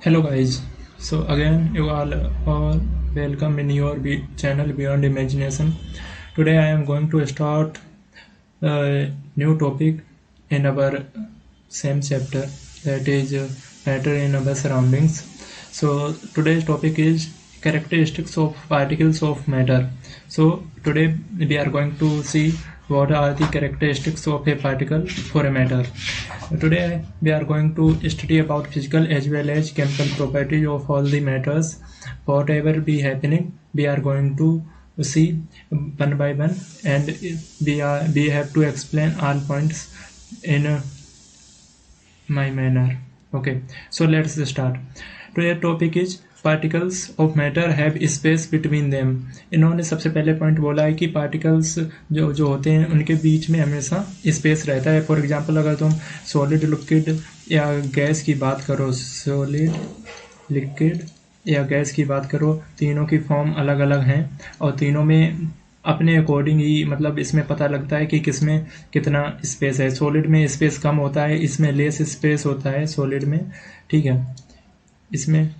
Hello guys, so again you all welcome in your channel Beyond Imagination. Today I am going to start a new topic in our same chapter, that is matter in our surroundings. So today's topic is characteristics of particles of matter. So today we are going to see what are the characteristics of a particle for a matter. Today we are going to study about physical as well as chemical properties of all the matters. Whatever be happening, we are going to see one by one, and we have to explain all points in my manner. Okay, so let's start. Today's topic is particles of matter have space between them. इन्होंने सबसे पहले point बोला है कि particles जो होते हैं उनके बीच में हमेशा स्पेस रहता है. फॉर एग्जांपल अगर तुम सॉलिड लिक्विड या गैस की बात करो, सॉलिड लिक्विड या गैस की बात करो, तीनों की फॉर्म अलग अलग हैं और तीनों में अपने अकॉर्डिंग ही मतलब इसमें पता लगता है कि किसमें कितना स्पेस है. सॉलिड में स्पेस कम होता है, इसमें लेस स्पेस होता है सॉलिड में, ठीक है, इसमें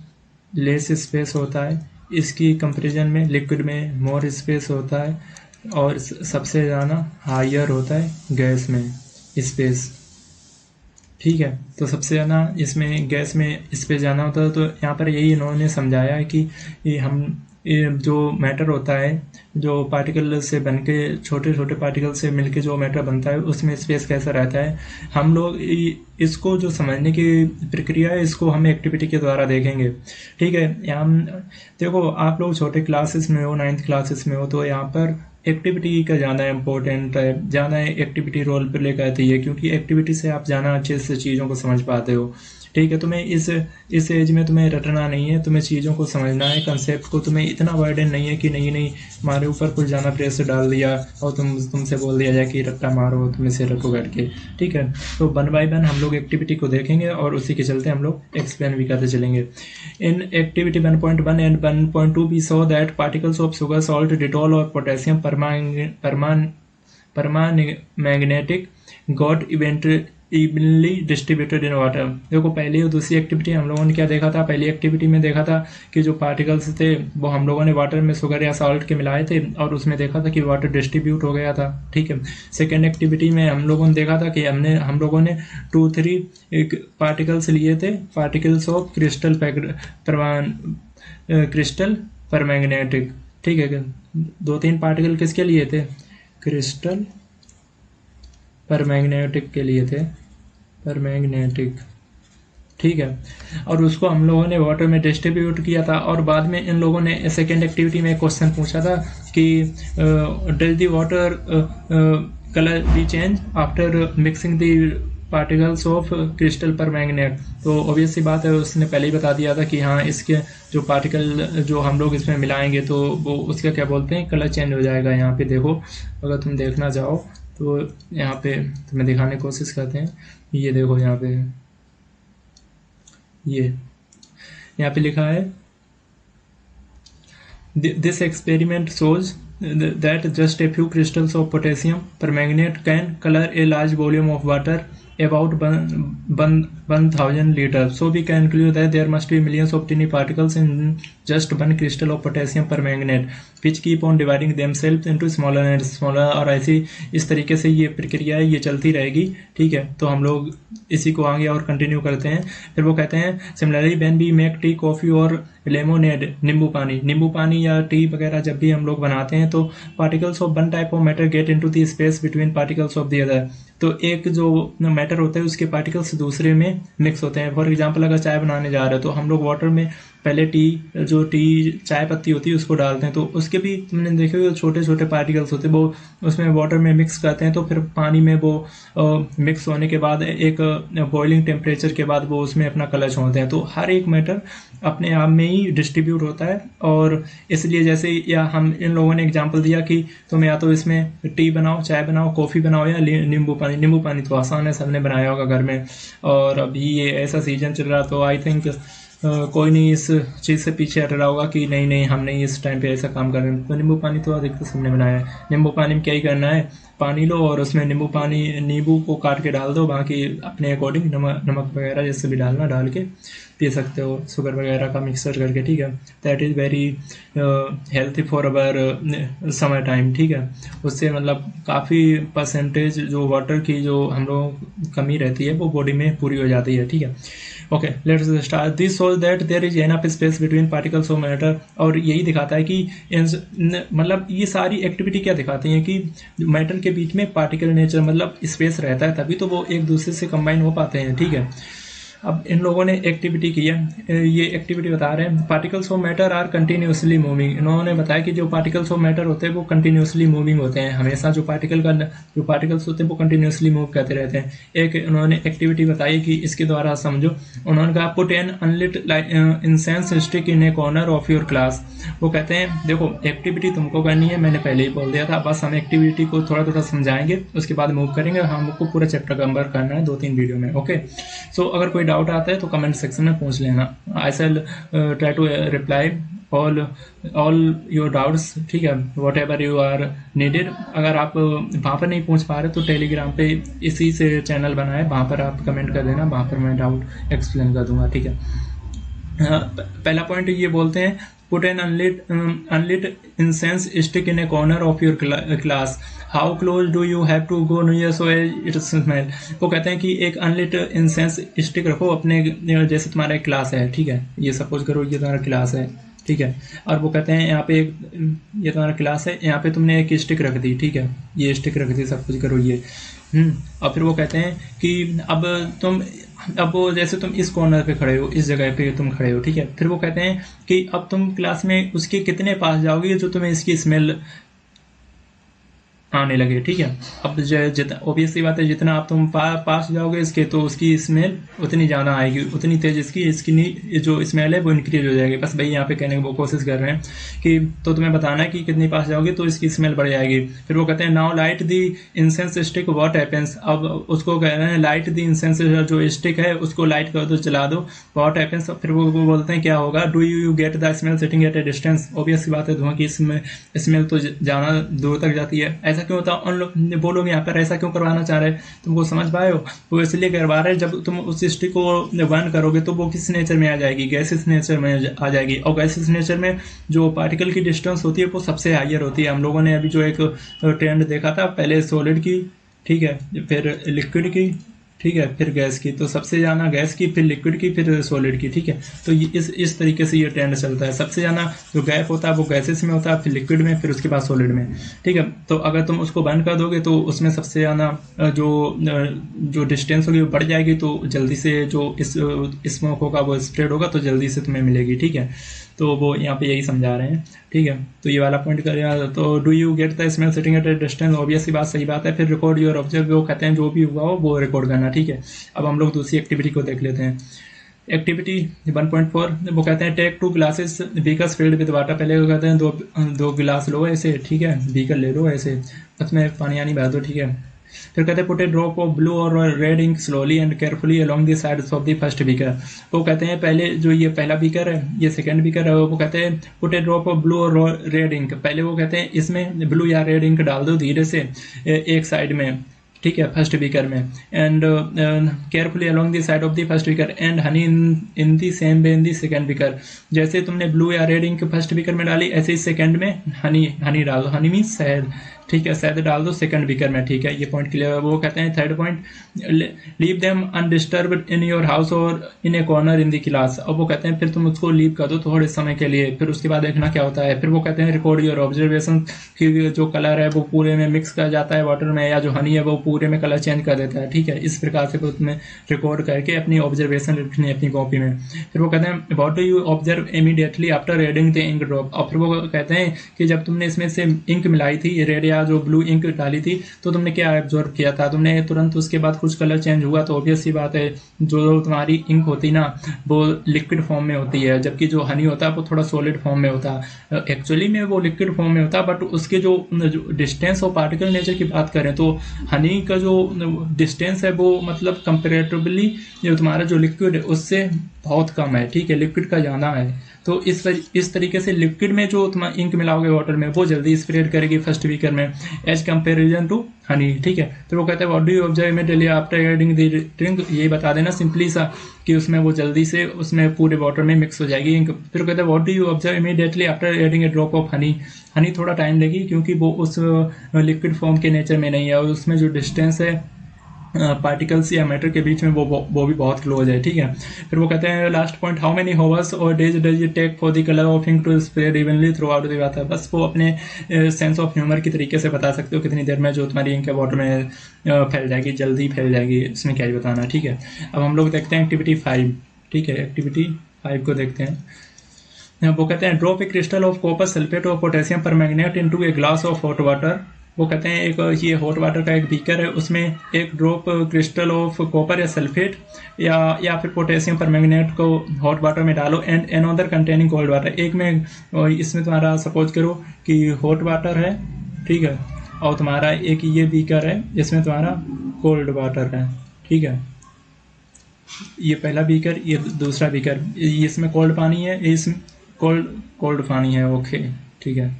लेस स्पेस होता है. इसकी कंपैरिजन में लिक्विड में मोर स्पेस होता है और सबसे ज़्यादा हायर होता है गैस में स्पेस, ठीक है. तो सबसे ज़्यादा इसमें गैस में स्पेस ज़्यादा होता है. तो यहाँ पर यही इन्होंने समझाया है कि जो मैटर होता है, जो पार्टिकल से बनके छोटे छोटे पार्टिकल से मिलके जो मैटर बनता है उसमें स्पेस कैसा रहता है. हम लोग इसको जो समझने की प्रक्रिया है इसको हम एक्टिविटी के द्वारा देखेंगे, ठीक है. यहाँ देखो, आप लोग छोटे क्लासेस में हो, 9th क्लासेस में हो, तो यहाँ पर एक्टिविटी का ज़्यादा इम्पोर्टेंट है, ज़्यादा एक्टिविटी रोल प्ले करती है, क्योंकि एक्टिविटी से आप ज़्यादा अच्छे से चीज़ों को समझ पाते हो, ठीक है. तुम्हें इस एज में तुम्हें रटना नहीं है, तुम्हें चीज़ों को समझना है, कंसेप्ट को. तुम्हें इतना बर्डन नहीं है कि नहीं हमारे ऊपर कुछ ज़्यादा प्रेशर डाल दिया और तुमसे बोल दिया जाए कि रट्टा मारो, तुम इसे रटो बैठ के, ठीक है. तो वन बाय वन हम लोग एक्टिविटी को देखेंगे और उसी के चलते हम लोग एक्सप्लेन भी करते चलेंगे. In activity 1.1 and 1.2 we saw that particles of sugar, salt, Dettol और potassium paramagnetic got evenly distributed in water. देखो, पहली और दूसरी एक्टिविटी हम लोगों ने क्या देखा था. पहली एक्टिविटी में देखा था कि जो पार्टिकल्स थे वो हम लोगों ने वाटर में शुगर या सॉल्ट के मिलाए थे और उसमें देखा था कि वाटर डिस्ट्रीब्यूट हो गया था, ठीक है. सेकेंड एक्टिविटी में हम लोगों ने देखा था कि हम लोगों ने 2-3 पार्टिकल्स लिए थे, पार्टिकल्स ऑफ क्रिस्टल परमैग्नेटिक, ठीक है. 2-3 पार्टिकल किसके लिए थे? क्रिस्टल परमैग्नेटिक के लिए थे, परमैग्नेटिक, ठीक है. और उसको हम लोगों ने वाटर में डिस्ट्रीब्यूट किया था. और बाद में इन लोगों ने सेकेंड एक्टिविटी में क्वेश्चन पूछा था कि does the water colour B change after mixing the particles of crystal परमैग्नेट. तो ऑब्वियस सी बात है, उसने पहले ही बता दिया था कि हाँ, इसके जो पार्टिकल जो हम लोग इसमें मिलाएंगे तो वो उसका क्या बोलते हैं, कलर चेंज हो जाएगा. यहाँ पे देखो, अगर तुम देखना चाहो तो यहाँ पे तुम्हें दिखाने की कोशिश करते हैं. ये देखो, यहाँ पे यहाँ पे लिखा है, this experiment shows that just a few crystals of potassium permanganate can color a large volume of water, about 1,000 liters. So we can conclude that there must be millions of tiny particles in just one crystal of potassium permanganate, which keep on dividing themselves into smaller and smaller. और ऐसी इस तरीके से ये प्रक्रिया है, ये चलती रहेगी, ठीक है. तो हम लोग इसी को आगे और कंटिन्यू करते हैं. फिर वो कहते हैं, similarly when we make tea, coffee और लेमोनेड, नींबू पानी या टी वगैरह जब भी हम लोग बनाते हैं तो particles of one type of matter get into the space between particles of the other. तो एक जो मैटर होता है उसके पार्टिकल्स दूसरे में मिक्स होते हैं. फॉर एग्जांपल, अगर चाय बनाने जा रहे हो तो हम लोग वाटर में पहले टी चाय पत्ती होती है उसको डालते हैं, तो उसके भी तुमने देखे हुए छोटे छोटे पार्टिकल्स होते हैं, वो उसमें वाटर में मिक्स करते हैं. तो फिर पानी में वो मिक्स होने के बाद एक बॉइलिंग टेम्परेचर के बाद वो उसमें अपना कलर छोड़ते हैं. तो हर एक मैटर अपने आप में ही डिस्ट्रीब्यूट होता है. और इसलिए जैसे या हम इन लोगों ने एग्जांपल दिया कि तुम या तो इसमें टी बनाओ, चाय बनाओ, कॉफ़ी बनाओ या नींबू पानी तो आसान है, सबने बनाया होगा घर में. और अभी ये ऐसा सीजन चल रहा, तो आई थिंक कोई नहीं इस चीज़ से पीछे हट रहा होगा कि नहीं हम नहीं इस टाइम पे ऐसा काम कर रहे हैं. तो नींबू पानी तो अधिकतर सबने बनाया है. नींबू पानी में क्या ही करना है, पानी लो और उसमें नींबू को काट के डाल दो, बाकी अपने अकॉर्डिंग नमक वगैरह जैसे भी डालना डाल के पी सकते हो, शुगर वगैरह का मिक्सर करके, ठीक है। That is very healthy for our summer time, ठीक है। उससे मतलब काफ़ी परसेंटेज जो वाटर की जो हम लोगों को कमी रहती है वो बॉडी में पूरी हो जाती है, ठीक है। Okay, let's start. This shows that there is enough space between particles of matter, और यही दिखाता है कि मतलब ये सारी एक्टिविटी क्या दिखाती हैं कि मैटर के बीच में पार्टिकल नेचर मतलब स्पेस रहता है, तभी तो वो एक दूसरे से कंबाइन हो पाते हैं, ठीक है। अब इन लोगों ने एक्टिविटी की है, ये एक्टिविटी बता रहे हैं particles of matter are continuously moving. इन्होंने बताया कि जो पार्टिकल्स ऑफ मैटर होते हैं वो कंटिन्यूसली मूविंग होते हैं, हमेशा जो पार्टिकल्स होते हैं वो कंटिन्यूसली मूव करते रहते हैं। एक उन्होंने एक्टिविटी बताई कि इसके द्वारा समझो, उन्होंने कहा put an unlit incense stick in a corner of your class. वो कहते हैं देखो एक्टिविटी तुमको करनी है, मैंने पहले ही बोल दिया था, बस हम एक्टिविटी को थोड़ा थोड़ा समझाएंगे, उसके बाद मूव करेंगे। हमको पूरा चैप्टर कवर करना है 2-3 वीडियो में, ओके। सो अगर कोई डाउट आता है तो कमेंट सेक्शन में पूछ लेना, I shall try to reply all your doubts, ठीक है, whatever you are needed. अगर आप वहाँ पर नहीं पूछ पा रहे तो टेलीग्राम पे इसी से चैनल बनाए, वहाँ पर आप कमेंट कर देना, वहाँ पर मैं डाउट एक्सप्लेन कर दूंगा, ठीक है। पहला पॉइंट ये बोलते हैं put an unlit incense stick in a corner of your class, how close do you have to go near so it smell. वो कहते हैं कि एक अनलिट इंसेंस स्टिक रखो अपने, जैसे तुम्हारा एक क्लास है, ठीक है, ये सपोज करो ये तुम्हारा क्लास है, ठीक है, और वो कहते हैं यहाँ पे ये तुम्हारा क्लास है, यहाँ पे तुमने एक स्टिक रख दी, ठीक है, ये स्टिक रख दी, सपोज करो ये, और फिर वो कहते हैं कि अब वो जैसे तुम इस कॉर्नर पे खड़े हो, इस जगह पे तुम खड़े हो, ठीक है, फिर वो कहते हैं कि अब तुम क्लास में उसके कितने पास जाओगे जो तुम्हें इसकी स्मेल आने लगे, ठीक है। अब ऑब्वियस सी बात है, जितना आप तुम पास जाओगे इसके तो उसकी स्मेल उतनी ज़्यादा आएगी, उतनी तेज इसकी जो स्मेल है वो इंक्रीज हो जाएगी। बस भाई यहाँ पे कहने की वो कोशिश कर रहे हैं कि तो तुम्हें बताना है कि कितनी पास जाओगे तो इसकी स्मेल बढ़ जाएगी। फिर वो कहते हैं now light the incense stick what happens. अब उसको कह रहे हैं लाइट द इंसेंस, जो स्टिक है उसको लाइट कर दो, जला दो, व्हाट हैपेंस। फिर वो बोलते हैं क्या होगा, do you get the smell sitting at a distance. Obvious सी बात है, धुआं की स्मेल तो जाना दूर तक जाती है। ऐसा क्यों होता है, उन लोग यहाँ पर ऐसा क्यों करवाना चाह रहे हैं, तुमको समझ पाए हो, वो इसलिए करवा रहे हैं जब तुम उस स्टिक को बर्न करोगे तो वो किस नेचर में आ जाएगी, गैसेस नेचर में आ जाएगी, और गैसेस नेचर में जो पार्टिकल की डिस्टेंस होती है वो सबसे हायर होती है। हम लोगों ने अभी जो एक ट्रेंड देखा था, पहले सॉलिड की, ठीक है, फिर लिक्विड की, ठीक है, फिर गैस की, तो सबसे ज़्यादा गैस की, फिर लिक्विड की, फिर सॉलिड की, ठीक है। तो ये इस तरीके से ये ट्रेंड चलता है, सबसे ज़्यादा जो गैप होता है वो गैसेस में होता है, फिर लिक्विड में, फिर उसके बाद सॉलिड में, ठीक है। तो अगर तुम उसको बंद कर दोगे तो उसमें सबसे ज़्यादा जो डिस्टेंस होगी वो बढ़ जाएगी, तो जल्दी से जो स्मोक होगा वो स्प्रेड होगा, तो जल्दी से तुम्हें मिलेगी, ठीक है। तो वो यहाँ पे यही समझा रहे हैं, ठीक है। तो ये वाला पॉइंट करेगा, तो do you get the smell sitting at a distance, obviously बात सही बात है। फिर रिकॉर्ड योर ऑब्जर्व, वो कहते हैं जो भी हुआ हो वो रिकॉर्ड करना, ठीक है। अब हम लोग दूसरी एक्टिविटी को देख लेते हैं। एक्टिविटी 1.4 वो कहते हैं take 2 glasses beakers filled with water. पहले वो कहते हैं दो गिलास लो ऐसे, ठीक है, बीकर ले लो ऐसे, उसमें पानी भर दो, ठीक है। फिर कहते हैं put a drop of blue और red ink slowly and carefully along the sides of the first beaker. वो कहते हैं पहले जो ये पहला बीकर है, ये सेकंड बीकर है, वो कहते हैं put a drop of blue और रेड इंक। पहले वो कहते हैं इसमें ब्लू या रेड इंक डाल दो धीरे से एक साइड में, ठीक है, फर्स्ट बीकर में, and carefully along the side of the first beaker and honey in the same way in the second beaker. जैसे तुमने ब्लू या रेड इंक फर्स्ट बीकर में डाली, ऐसे ही सेकंड में हनी डाल दो, हनी मीन्स शहद, ठीक है, शहद डाल दो सेकंड बीकर में, ठीक है। ये पॉइंट क्लियर है। वो कहते हैं third point leave them undisturbed in your house और in a corner in the class. अब वो कहते हैं फिर तुम उसको लीव कर दो थोड़े समय के लिए, फिर उसके बाद देखना क्या होता है। फिर वो कहते हैं रिकॉर्ड योर ऑब्जर्वेशन, कि जो कलर है वो पूरे में मिक्स कर जाता है वाटर में, या जो हनी है वो पूरे में कलर चेंज कर देता है, ठीक है। इस प्रकार से उसमें रिकॉर्ड करके अपनी ऑब्जर्वेशन लिखनी है अपनी कॉपी में। फिर वो कहते हैं what do you observe immediately after reading the ink drop. और फिर वो कहते हैं कि जब तुमने इसमें से इंक मिलाई थी, रेड या जो ब्लू इंक डाली थी, तो तुमने क्या ऑब्जर्व किया था, तुमने तुरंत उसके बाद कुछ कलर चेंज हुआ, तो ऑब्वियस सी बात है जो तुम्हारी इंक होती ना वो लिक्विड फॉर्म में होती है, जबकि जो हनी होता है वो थोड़ा सॉलिड फॉर्म में होता है। एक्चुअली में वो लिक्विड फॉर्म में होता है, बट उसके जो डिस्टेंस और पार्टिकल नेचर की बात करें तो हनी का जो डिस्टेंस है वो मतलब कंपेरेटिवली जो तुम्हारा जो लिक्विड है उससे बहुत कम है, ठीक है, लिक्विड का ज़्यादा है। तो इस तरीके से लिक्विड में जो तुम इंक मिलाओगे वाटर में वो जल्दी स्प्रेड करेगी फर्स्ट बीकर में, एज कंपेरिजन टू हनी, ठीक है। तो वो कहते हैं what do you observe immediately after adding the drink, ये बता देना सिंपली सा कि उसमें वो जल्दी से उसमें पूरे वाटर में मिक्स हो जाएगी। फिर कहते हैं what do you observe immediately after adding A drop of honey, Honey थोड़ा टाइम लेगी क्योंकि वो उस लिक्विड फॉर्म के नेचर में नहीं है, और उसमें जो डिस्टेंस है पार्टिकल्स या मैटर के बीच में वो भी बहुत क्लोज है, ठीक है। फिर वो कहते हैं last point, how many hours और days does it take for the colour of ink to spread evenly throughout the water. बस वो अपने सेंस ऑफ ह्यूमर की तरीके से बता सकते हो कितनी देर में जो तुम्हारी इंक है वाटर में फैल जाएगी, जल्दी फैल जाएगी, इसमें क्या ही बताना, ठीक है। अब हम लोग देखते हैं एक्टिविटी 5, ठीक है। एक्टिविटी 5 को देखते हैं। वो कहते हैं drop a crystal of copper sulphate और potassium permanganate into a glass of hot water. वो कहते हैं एक ये हॉट वाटर का एक बीकर है, उसमें एक ड्रॉप क्रिस्टल ऑफ कॉपर या सल्फेट या फिर पोटेशियम परमैंगनेट को हॉट वाटर में डालो and another containing cold water. एक में इसमें तुम्हारा सपोज करो कि हॉट वाटर है, ठीक है, और तुम्हारा एक ये बीकर है जिसमें तुम्हारा कोल्ड वाटर है, ठीक है। ये पहला बीकर, ये दूसरा बीकर, इसमें कोल्ड पानी है, इसमें कोल्ड पानी है, ओके, ठीक है।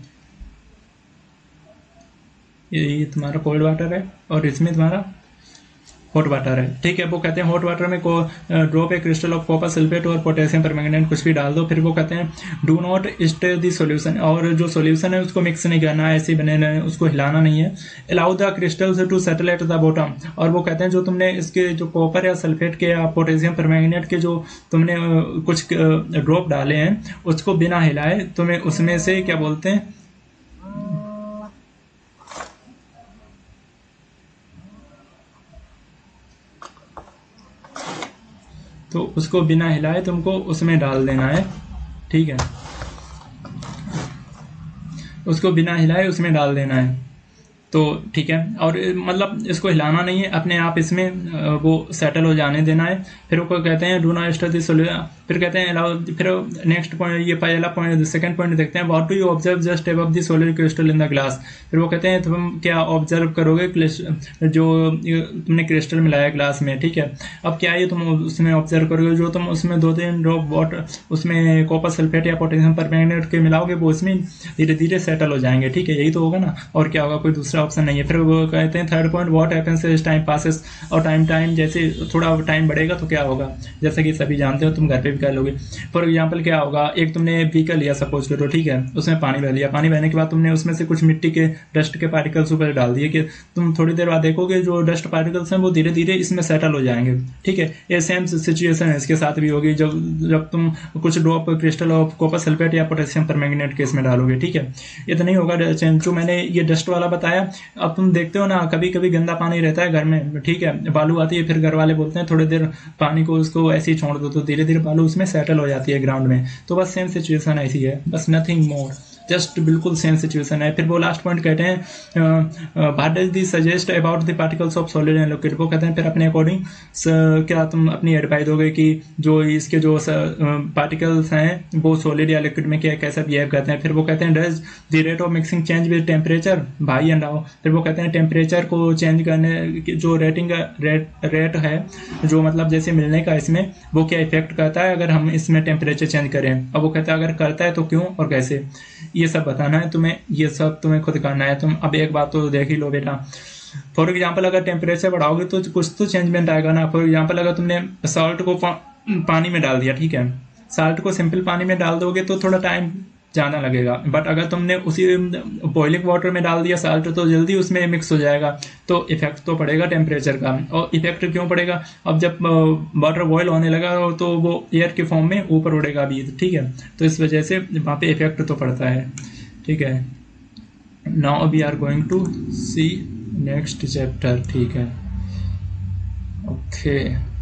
ये तुम्हारा कोल्ड वाटर है और इसमें तुम्हारा हॉट वाटर है, ठीक है। वो कहते हैं हॉट वाटर में drop a crystal of copper sulphate और पोटेशियम परमैंगनेट कुछ भी डाल दो। फिर वो कहते हैं do not stir the solution, और जो सॉल्यूशन है उसको मिक्स नहीं करना है, ऐसे ही बने रहना, उसको हिलाना नहीं है। Allow the crystals to settle at the bottom, और वो कहते हैं जो तुमने इसके जो कॉपर या सल्फेट के या पोटेशियम परमैंगनेट के जो तुमने कुछ ड्रॉप डाले हैं उसको बिना हिलाए तुम्हें उसमें से क्या बोलते हैं, तो उसको बिना हिलाए तुमको उसमें डाल देना है, ठीक है। उसको बिना हिलाए उसमें डाल देना है, तो ठीक है। और मतलब इसको हिलाना नहीं है, अपने आप इसमें वो सेटल हो जाने देना है। फिर वो कहते हैं do not stir the solution. फिर कहते हैं अलाउ, फिर नेक्स्ट पॉइंट, ये पहला पॉइंट, सेकंड पॉइंट देखते हैं what do you observe just above the solid crystal in the glass. फिर वो कहते हैं तुम क्या ऑब्जर्व करोगे जो तुमने क्रिस्टल मिलाया ग्लास में, ठीक है। अब क्या ये तुम उसमें ऑब्जर्व करोगे, जो तुम उसमें 2-3 ड्रॉप वाटर उसमें कॉपर सल्फेट या पोटेशियम परमैंगनेट के मिलाओगे वो इसमें धीरे धीरे सेटल हो जाएंगे, ठीक है। यही तो होगा ना, और क्या होगा, कोई दूसरा ऑप्शन नहीं है। फिर वो कहते हैं third point what happens as time passes, और टाइम जैसे थोड़ा टाइम बढ़ेगा तो क्या होगा, जैसा कि सभी जानते हो, तुम घर पे भी कर लोगे। फॉर एग्जांपल क्या होगा, एक तुमने बीकर लिया सपोज करो, ठीक है, उसमें पानी भर लिया, पानी भरने के बाद तुमने उसमें से कुछ मिट्टी के डस्ट के पार्टिकल्स ऊपर डाल दिए, कि तुम थोड़ी देर बाद देखोगे जो डस्ट पार्टिकल्स हैं वो धीरे धीरे इसमें सेटल हो जाएंगे, ठीक है। ये सेम सिचुएशन है इसके साथ भी होगी जब तुम कुछ drop crystal of copper sulphate या पोटेशियम परमैंगनेट के इसमें डालोगे, ठीक है। ये तो नहीं होगा जो मैंने ये डस्ट वाला बताया। अब तुम देखते हो ना, कभी कभी गंदा पानी रहता है घर में, ठीक है, बालू आती है, फिर घर वाले बोलते हैं थोड़ी देर पानी को उसको ऐसे ही छोड़ दो, तो धीरे धीरे बालू उसमें सेटल हो जाती है ग्राउंड में। तो बस सेम सिचुएशन ऐसी है, बस नथिंग मोर, जस्ट बिल्कुल सेम सिचुएशन है। फिर वो लास्ट पॉइंट कहते हैं what does this suggest about the particles of solid and liquid. वो कहते हैं फिर अपने अकॉर्डिंग क्या तुम अपनी एडवाइस दोगे कि जो इसके जो पार्टिकल्स हैं वो सॉलिड या लिक्विड में क्या कैसा बिहेव करते हैं। फिर वो कहते हैं does the rate of mixing change with temperature, भाई एंड नाउ। फिर वो कहते हैं टेम्परेचर को चेंज करने की जो रेटिंग रेट है, जो मतलब जैसे मिलने का, इसमें वो क्या इफेक्ट करता है अगर हम इसमें टेम्परेचर चेंज करें। अब वो कहता है अगर करता है तो क्यों और कैसे, ये सब बताना है तुम्हें, ये सब तुम्हें खुद करना है। तुम अब एक बात तो देख ही लो बेटा, फॉर एग्जाम्पल अगर टेम्परेचर बढ़ाओगे तो कुछ तो चेंजमेंट आएगा ना। फॉर एग्जाम्पल अगर तुमने सॉल्ट को पानी में डाल दिया, ठीक है, सॉल्ट को सिंपल पानी में डाल दोगे तो थोड़ा टाइम ज़्यादा लगेगा, बट अगर तुमने उसी बॉइलिंग वाटर में डाल दिया साल्ट तो जल्दी उसमें मिक्स हो जाएगा, तो इफेक्ट तो पड़ेगा टेम्परेचर का। और इफेक्ट क्यों पड़ेगा, अब जब वाटर बॉयल होने लगा तो वो एयर के फॉर्म में ऊपर उड़ेगा भी, ठीक है, तो इस वजह से वहाँ पे इफेक्ट तो पड़ता है, ठीक है। Now we are going to see next chapter, ठीक है, ओके।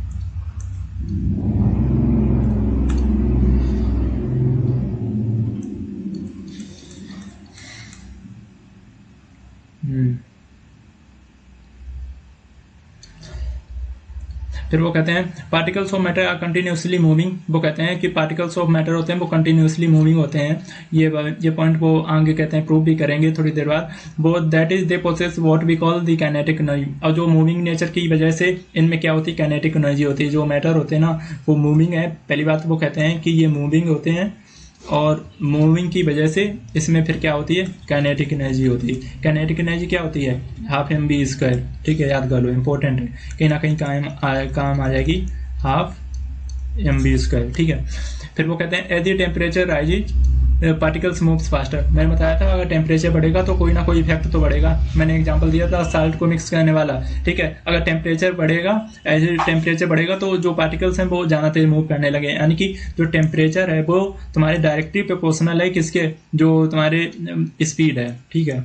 फिर वो कहते हैं particles of matter are continuously moving. वो कहते हैं कि पार्टिकल्स ऑफ मैटर होते हैं वो कंटिन्यूसली मूविंग होते हैं। ये पॉइंट वो आगे कहते हैं प्रूव भी करेंगे थोड़ी देर बाद। वो that is they possess what we call the kinetic energy. और जो मूविंग नेचर की वजह से इनमें क्या होती है, काइनेटिक एनर्जी होती है। जो मैटर होते हैं ना वो मूविंग है। पहली बात वो कहते हैं कि ये मूविंग होते हैं, और मूविंग की वजह से इसमें फिर क्या होती है, काइनेटिक एनर्जी होती है। काइनेटिक एनर्जी क्या होती है, हाफ एम बी स्क्वायर, ठीक है, याद कर लो, इंपॉर्टेंट है, कहीं ना कहीं काम आ जाएगी, हाफ एम बी स्क्वायर, ठीक है। फिर वो कहते हैं as the temperature rises particles moves faster. मैंने बताया था अगर टेम्परेचर बढ़ेगा तो कोई ना कोई इफेक्ट तो बढ़ेगा। मैंने एग्जांपल दिया था साल्ट को मिक्स करने वाला, ठीक है। अगर टेम्परेचर बढ़ेगा, एज टेम्परेचर बढ़ेगा तो जो पार्टिकल्स हैं वो ज़्यादा तेज मूव करने लगे, यानी कि जो टेम्परेचर है वो तुम्हारे डायरेक्टली प्रोपोर्शनल है किसके, जो तुम्हारे स्पीड है, ठीक है।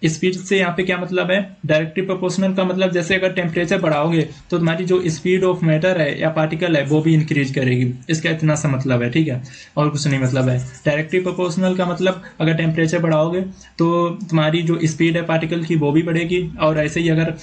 स्पीड से यहाँ पे क्या मतलब है, डायरेक्टली प्रोपोर्शनल का मतलब जैसे अगर टेम्परेचर बढ़ाओगे तो तुम्हारी जो स्पीड ऑफ मैटर है या पार्टिकल है वो भी इंक्रीज करेगी, इसका इतना सा मतलब है, ठीक है, और कुछ नहीं मतलब है। डायरेक्टली प्रोपोर्शनल का मतलब अगर टेम्परेचर बढ़ाओगे तो तुम्हारी जो स्पीड है पार्टिकल की वो भी बढ़ेगी, और ऐसे ही अगर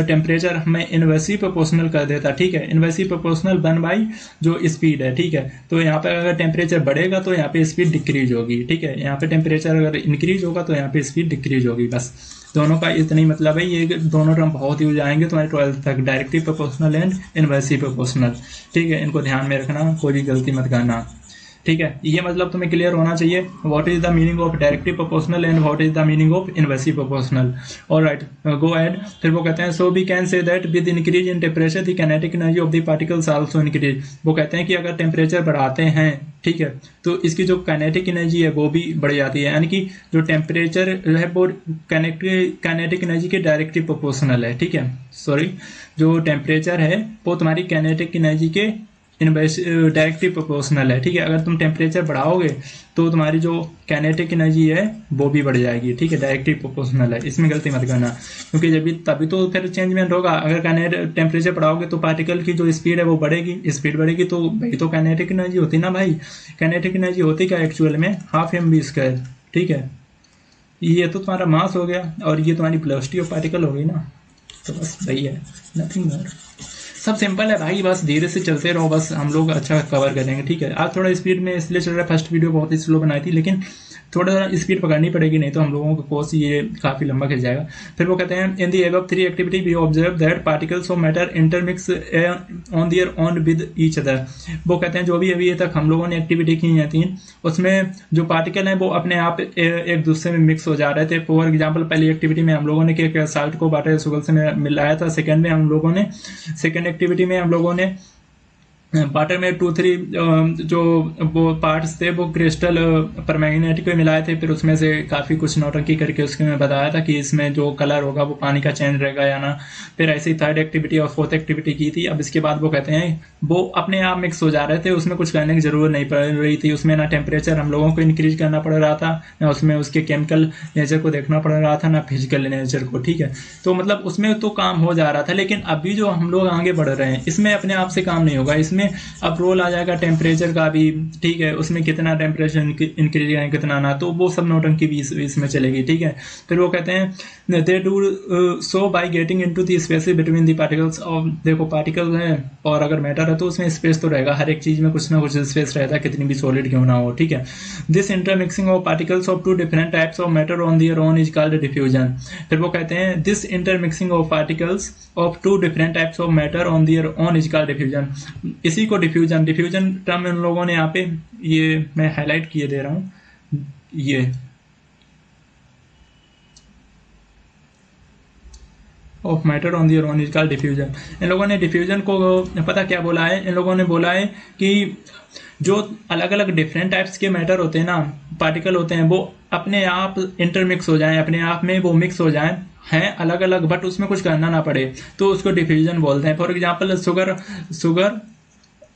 टेम्परेचर हमें इनवर्सली प्रोपोर्शनल कर देता, ठीक है, इनवर्सली प्रोपोर्शनल 1 जो स्पीड है, ठीक है, तो यहाँ पे अगर टेम्परेचर बढ़ेगा तो यहाँ पे स्पीड डिक्रीज होगी, ठीक है, यहाँ पे टेम्परेचर अगर इंक्रीज होगा तो यहाँ पे स्पीड डिक्रीज होगी, बस दोनों का इतना ही मतलब है। ये दोनों टर्म बहुत यूज आएंगे तुम्हारे 12th तक, directly proportional and inversely proportional, ठीक है, इनको ध्यान में रखना, कोई भी गलती मत करना, ठीक है। ये मतलब तुम्हें क्लियर होना चाहिए, what is the meaning of directly proportional and what is the meaning of inversely proportional. Alright, go ahead. फिर वो कहते हैं so we can say that with increase in temperature the kinetic energy of the particles also increase. वो कहते हैं कि अगर temperature बढ़ाते हैं, ठीक है, तो इसकी जो काइनेटिक एनर्जी है वो भी बढ़ जाती है, यानी कि जो टेम्परेचर है वो काइनेटिक एनर्जी के डायरेक्टली प्रोपोर्शनल है, ठीक है, सॉरी, जो टेम्परेचर है वो तुम्हारी काइनेटिक एनर्जी के डायरेक्टली प्रोपोर्शनल है, ठीक है। अगर तुम टेम्परेचर बढ़ाओगे तो तुम्हारी जो काइनेटिक एनर्जी है वो भी बढ़ जाएगी, ठीक है, डायरेक्टली प्रोपोर्शनल है, इसमें गलती मत करना, क्योंकि जब तभी तो फिर चेंजमेंट होगा। अगर टेम्परेचर बढ़ाओगे तो पार्टिकल की जो स्पीड है वो बढ़ेगी, स्पीड बढ़ेगी तो भाई तो काइनेटिक एनर्जी होती ना भाई। काइनेटिक एनर्जी होती क्या एक्चुअल में, हाफ एम बी स्क्वायर, ठीक है। ये तो तुम्हारा मास हो गया और ये तुम्हारी वेलोसिटी ऑफ पार्टिकल हो गई ना, तो बस वही है, नथिंग मोर, सब सिंपल है भाई, बस धीरे से चलते रहो, बस हम लोग अच्छा कवर करेंगे, ठीक है। आज थोड़ा स्पीड में इसलिए चल रहा है, फर्स्ट वीडियो बहुत ही स्लो बनाई थी, लेकिन थोड़ा स्पीड पकड़नी पड़ेगी, नहीं तो हम लोगों का कोर्स ये काफी लंबा खिंच जाएगा। फिर वो कहते हैं in the above 3 activity we observe that particles of matter intermix on their own with each other. वो कहते हैं जो भी अभी तक हम लोगों ने एक्टिविटी की हैं 3, उसमें जो पार्टिकल हैं वो अपने आप एक दूसरे में मिक्स हो जा रहे थे। फॉर एग्जाम्पल पहली एक्टिविटी में हम लोगों ने क्या, साल्ट को वाटर शुगर से मिलाया था। सेकेंड एक्टिविटी में हम लोगों ने वाटर में 2-3 जो वो पार्ट्स थे वो क्रिस्टल परमैग्नेटिक में मिलाए थे, फिर उसमें से काफ़ी कुछ नौटंकी करके उसके में बताया था कि इसमें जो कलर होगा वो पानी का चेंज रहेगा या ना। फिर ऐसे ही 3rd एक्टिविटी और 4th एक्टिविटी की थी। अब इसके बाद वो कहते हैं वो अपने आप मिक्स हो जा रहे थे, उसमें कुछ करने की जरूरत नहीं पड़ रही थी। उसमें ना टेम्परेचर हम लोगों को इंक्रीज करना पड़ रहा था, ना उसमें उसके केमिकल नेचर को देखना पड़ रहा था, ना फिजिकल नेचर को, ठीक है। तो मतलब उसमें तो काम हो जा रहा था, लेकिन अभी जो हम लोग आगे बढ़ रहे हैं इसमें अपने आप से काम नहीं होगा। इसमें अब रोल आ जाएगा टेम्परेचर का भी, ठीक है, उसमें कितना टेम्परेचर इंक्रीज करें कितना ना, तो वो सब नौटंकी भी इसमें चलेगी, ठीक है। फिर वो कहते हैं they do so by getting into the space between the particles. और देखो पार्टिकल है और अगर मैटर है तो उसमें स्पेस तो रहेगा, हर एक चीज में कुछ ना कुछ स्पेस रहता है, कितनी भी सॉलिड क्यों ना हो, ठीक है। This intermixing of particles of 2 different types of matter on their own is called diffusion. फिर वो कहते हैं this intermixing of particles of 2 different types of matter on their own is called diffusion. इसी को डिफ्यूजन टर्म इन लोगों ने यहाँ पे ये मैं हाईलाइट किए दे रहा हूं, ये of matter on their own is called diffusion. इन लोगों ने डिफ्यूजन को पता क्या बोला है, इन लोगों ने बोला है कि जो अलग अलग डिफरेंट टाइप्स के मैटर होते हैं ना, पार्टिकल होते हैं, वो अपने आप इंटरमिक्स हो जाएं, अपने आप में वो मिक्स हो जाएं, हैं अलग अलग बट उसमें कुछ करना ना पड़े, तो उसको डिफ्यूजन बोलते हैं। फॉर एग्जाम्पल शुगर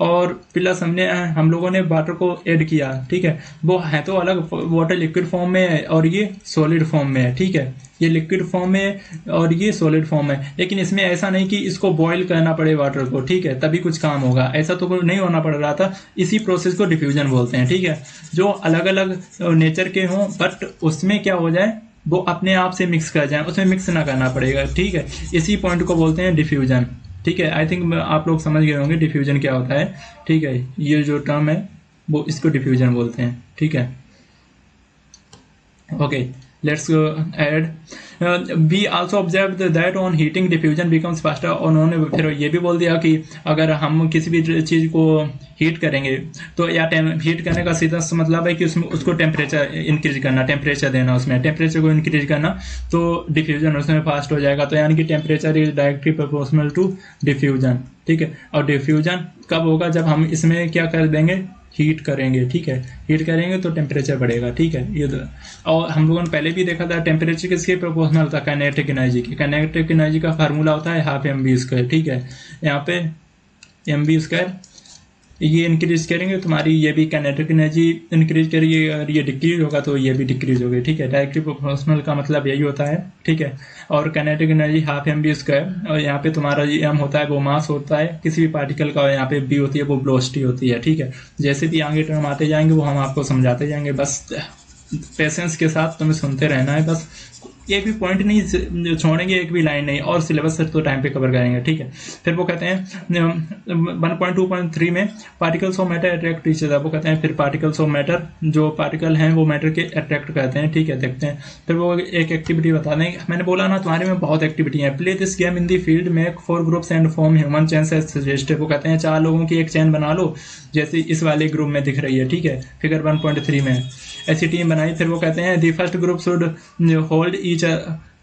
और प्लस हम लोगों ने वाटर को ऐड किया, ठीक है, वो है तो अलग, वाटर लिक्विड फॉर्म में है और ये सॉलिड फॉर्म में है, ठीक है, ये लिक्विड फॉर्म में और ये सॉलिड फॉर्म में। लेकिन इसमें ऐसा नहीं कि इसको बॉईल करना पड़े वाटर को, ठीक है, तभी कुछ काम होगा, ऐसा तो नहीं होना पड़ रहा था। इसी प्रोसेस को डिफ्यूजन बोलते हैं, ठीक है। जो अलग अलग नेचर के हों बट उसमें क्या हो जाए, वो अपने आप से मिक्स कर जाए, उसमें मिक्स ना करना पड़ेगा, ठीक है। इसी पॉइंट को बोलते हैं डिफ्यूजन, ठीक है। आई थिंक आप लोग समझ गए होंगे डिफ्यूजन क्या होता है, ठीक है। ये जो टर्म है वो इसको डिफ्यूजन बोलते हैं, ठीक है, okay. Let's add we also observe that on heating diffusion becomes faster. और उन्होंने फिर ये भी बोल दिया कि अगर हम किसी भी चीज़ को हीट करेंगे तो या हीट करने का सीधा मतलब है कि उसमें उसको टेम्परेचर इंक्रीज करना, टेम्परेचर देना, उसमें टेम्परेचर को इंक्रीज करना तो डिफ्यूजन उसमें फास्ट हो जाएगा। तो यानी कि temperature is directly proportional to diffusion, ठीक है। और डिफ्यूजन कब होगा, जब हम इसमें क्या कर देंगे, हीट करेंगे, ठीक है। हीट करेंगे तो टेम्परेचर बढ़ेगा, ठीक है। ये तो, और हम लोगों ने पहले भी देखा था टेम्परेचर किसके प्रोपोर्शनल था, काइनेटिक एनर्जी की। काइनेटिक एनर्जी का फार्मूला होता है हाफ mv², ठीक है। यहाँ पे mv², ये इंक्रीज करेंगे तुम्हारी ये भी काइनेटिक एनर्जी इंक्रीज करिए, अगर ये डिक्रीज होगा तो ये भी डिक्रीज होगी, ठीक है। डायरेक्टली प्रोपोर्शनल का मतलब यही होता है, ठीक है। और काइनेटिक एनर्जी हाफ mv², और यहाँ पे तुम्हारा m होता है वो मास होता है किसी भी पार्टिकल का, और यहाँ पे b होती है वो वेलोसिटी होती है, ठीक है। जैसे भी आगे टर्म आते जाएंगे वो हम आपको समझाते जाएंगे, बस पेशेंस के साथ तुम्हें सुनते रहना है, बस एक भी पॉइंट नहीं छोड़ेंगे, एक भी लाइन नहीं, और सिलेबस तो टाइम पे कवर करेंगे, ठीक है। फिर वो कहते हैं 1.2.3 में particles of matter attract each other, वो कहते हैं फिर पार्टिकल्स ऑफ मैटर, जो पार्टिकल हैं वो मैटर के अट्रैक्ट करते हैं, ठीक है। देखते हैं फिर वो एक एक्टिविटी बता दें। मैंने बोला ना तुम्हारे में बहुत एक्टिविटी है। Play this game in the field, make 4 groups and form human chains as suggested. वो कहते हैं 4 लोगों की एक चैन बना लो, जैसे इस वाले ग्रुप में दिख रही है, ठीक है। फिगर 1.3 में ऐसी टीम बनाई। फिर वो कहते हैं the first group should hold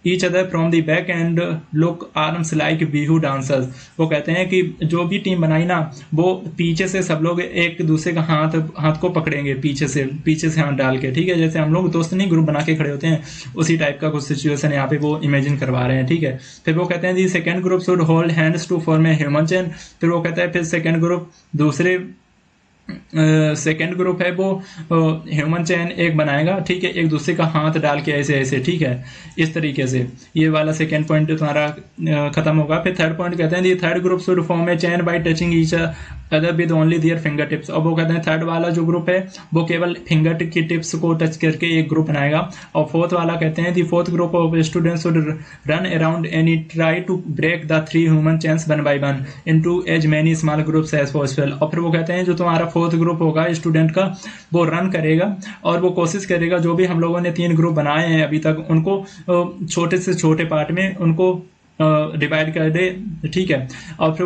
each other from the back and look arms like Bihu dancers. वो कहते हैं कि जो भी टीम बनाई ना, वो पीछे से सब लोग एक दूसरे का हाथ को पकड़ेंगे, पीछे से हाथ डाल के, ठीक है। जैसे हम लोग दोस्त नहीं ग्रुप बना के खड़े होते हैं, उसी टाइप का कुछ सिचुएशन यहाँ पे वो इमेजिन करवा रहे हैं, ठीक है। फिर वो कहते हैं the second group should hold hands to form a human chain. फिर वो कहता है फिर सेकेंड ग्रुप दूसरे सेकेंड ग्रुप है वो ह्यूमन चेन एक बनाएगा, ठीक है, एक दूसरे का हाथ डाल के ऐसे ऐसे, ठीक है, इस तरीके से। ये वाला सेकेंड पॉइंट तुम्हारा खत्म होगा। फिर थर्ड पॉइंट कहते हैं the third group should form a chain by touching each other with only their finger tips. और वो कहते हैं थर्ड वाला जो ग्रुप है वो केवल फिंगर की टिप्स को टच करके एक ग्रुप बनाएगा। और फोर्थ वाला कहते हैं the fourth group of students should run around and try to break the 3 human chains one by one into as many small groups as possible. और फिर वो कहते हैं जो तुम्हारा फोर्थ ग्रुप होगा स्टूडेंट का, वो रन करेगा और वो कोशिश करेगा जो भी हम लोगों ने 3 ग्रुप बनाए हैं अभी तक, उनको छोटे से छोटे पार्ट में उनको डिवाइड कर दे, ठीक है। और फिर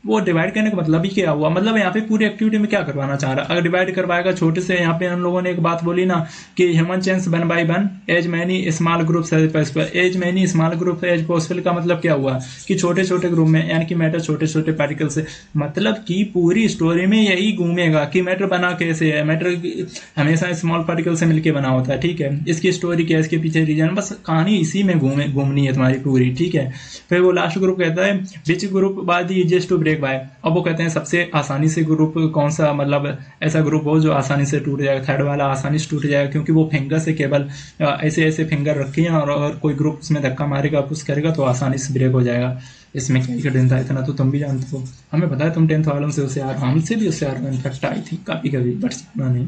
वो डिवाइड करने का मतलब ही क्या हुआ, मतलब यहाँ पे पूरी एक्टिविटी में क्या करवाना चाह रहा है। अगर डिवाइड करवाएगा छोटे से, यहाँ पे हम लोगों ने एक बात बोली ना कि human chains one by one as many small groups as possible. As many small group as possible का मतलब क्या हुआ कि छोटे छोटे ग्रुप में, यानी कि मैटर छोटे छोटे पार्टिकल से, मतलब कि पूरी स्टोरी में यही घूमेगा कि मैटर बना कैसे है। मैटर हमेशा स्मॉल पार्टिकल से मिलकर बना होता है, ठीक है। इसकी स्टोरी क्या है, इसके पीछे रीजन, बस कहानी इसी में घूमनी है तुम्हारी पूरी, ठीक है। फिर वो लास्ट ग्रुप कहता है which group by the easiest to break by. अब वो कहते हैं सबसे आसानी से ग्रुप कौन सा, मतलब ऐसा ग्रुप हो जो आसानी से टूट जाएगा। थर्ड वाला आसानी से टूट जाएगा क्योंकि वो फिंगर से केवल ऐसे ऐसे फिंगर रखी है, और अगर कोई ग्रुप उसमें धक्का मारेगा पुश करेगा तो आसानी से ब्रेक हो जाएगा। इसमें क्या कठिन था, इतना तो तुम भी जानते हो, हमें पता है तुम 10th वालों से उससे हमसे भी उससे इनफेक्ट आई थी कभी कभी, बट नहीं,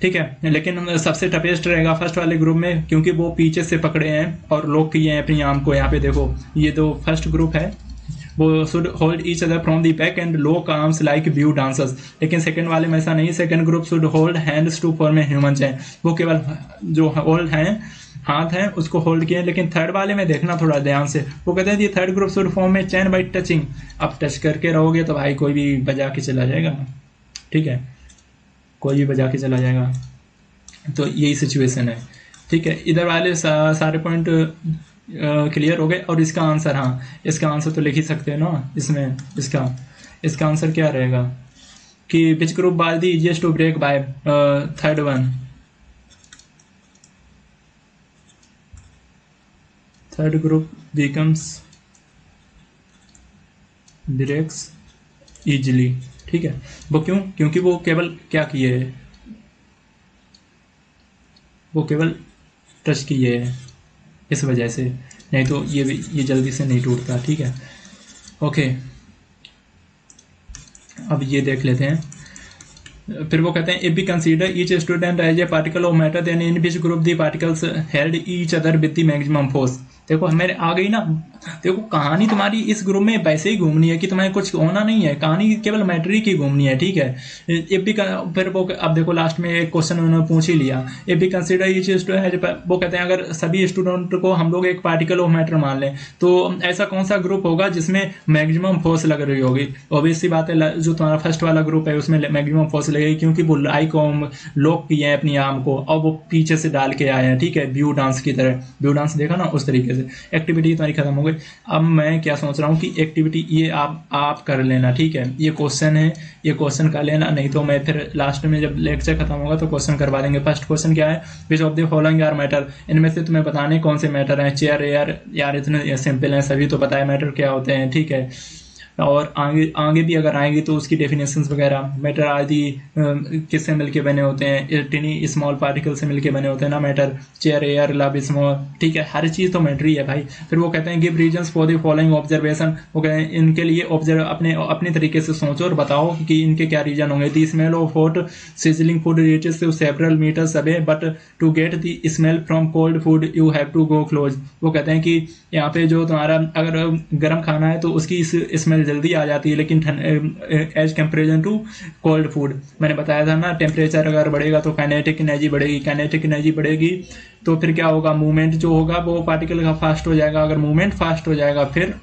ठीक है। लेकिन सबसे टफेस्ट रहेगा फर्स्ट वाले ग्रुप में, क्योंकि वो पीछे से पकड़े हैं और लॉक किए हैं अपनी आर्म को। यहाँ पे देखो ये दो फर्स्ट ग्रुप है, वो should hold each other from the back and lock arms like view dancers. लेकिन सेकंड वाले में ऐसा नहीं, second group should hold hands to form a human chain. वो केवल जो होल्ड हैं, हाथ हैं, उसको होल्ड किए। लेकिन थर्ड वाले में देखना थोड़ा ध्यान से, वो कहते हैं ये third group should form a chain by touching. अब टच करके रहोगे तो भाई कोई भी बजा के चला जाएगा, ठीक है, कोई भी बजा के चला जाएगा। तो यही सिचुएशन है, ठीक है। इधर वाले सारे पॉइंट क्लियर हो गए। और इसका आंसर, हाँ इसका आंसर तो लिख ही सकते हैं ना इसमें। इसका आंसर क्या रहेगा कि which group by the easiest to break by, third one, third group becomes breaks easily, ठीक है। वो क्यों, क्योंकि वो केवल क्या किए है, वो केवल टच किए है, इस वजह से, नहीं तो ये जल्दी से नहीं टूटता, ठीक है। ओके, अब ये देख लेते हैं। फिर वो कहते हैं if we consider each student as a particle of matter then in which group the particles held each other with the maximum force. देखो मेरे आ गई ना। देखो कहानी तुम्हारी इस ग्रुप में वैसे ही घूमनी है कि तुम्हें कुछ होना नहीं है, कहानी केवल मैट्री की घूमनी है, ठीक है। इफ भी फिर वो अब देखो लास्ट में एक क्वेश्चन उन्होंने पूछ ही लिया, इफ भी कंसीडर ईच स्टूडेंट, वो कहते हैं अगर सभी स्टूडेंट को हम लोग एक पार्टिकल ऑफ मैटर मान लें तो ऐसा कौन सा ग्रुप होगा जिसमें मैक्सिमम फोर्स लग रही होगी। ऑब्वियस सी बात है, जो तुम्हारा फर्स्ट वाला ग्रुप है उसमें मैक्सिमम फोर्स लगेगी, क्योंकि वो लाई को लॉक किए हैं अपनी आर्म को और वो पीछे से डाल के आए हैं, ठीक है, व्यू डांस की तरह। व्यू डांस देखा ना, उस तरीके से एक्टिविटी तुम्हारी खत्म हो गई। अब मैं क्या सोच रहा हूँ कि एक्टिविटी ये आप कर लेना, ठीक है। ये क्वेश्चन है, ये क्वेश्चन कर लेना, नहीं तो मैं फिर लास्ट में जब लेक्चर खत्म होगा तो क्वेश्चन करवा देंगे। फर्स्ट क्वेश्चन क्या है, which of the following are matter, इनमें से तुम्हें बताने कौन से मैटर हैं। चेयर एयर, यार इतने सिंपल हैं, सभी तो पता है मैटर क्या होते हैं, ठीक है। और आगे आगे भी अगर आएंगे तो उसकी डेफिनेशंस वगैरह, मैटर आदि किससे मिलके बने होते हैं, टिनी स्मॉल पार्टिकल से मिलके बने होते हैं ना matter. Chair air love small, ठीक है, हर चीज़ तो मैटर ही है भाई। फिर वो कहते हैं give reasons for the following observation, वो कहते हैं इनके लिए ऑब्जर्व अपने तरीके से सोचो और बताओ कि इनके क्या रीजन होंगे। The smell of hot sizzling food reaches to several metres away, but to get the smell from cold food you have to go close. वो कहते हैं कि यहाँ पे जो तुम्हारा अगर गर्म खाना है तो उसकी स्मेल जल्दी आ जाती है, लेकिन as comparison to cold food, मैंने बताया था ना, टेम्परेचर अगर बढ़ेगा तो काइनेटिक एनर्जी बढ़ेगी, काइनेटिक एनर्जी बढ़ेगी तो फिर क्या होगा, मूवमेंट जो होगा वो पार्टिकल का फास्ट हो जाएगा। अगर मूवमेंट फास्ट हो जाएगा फिर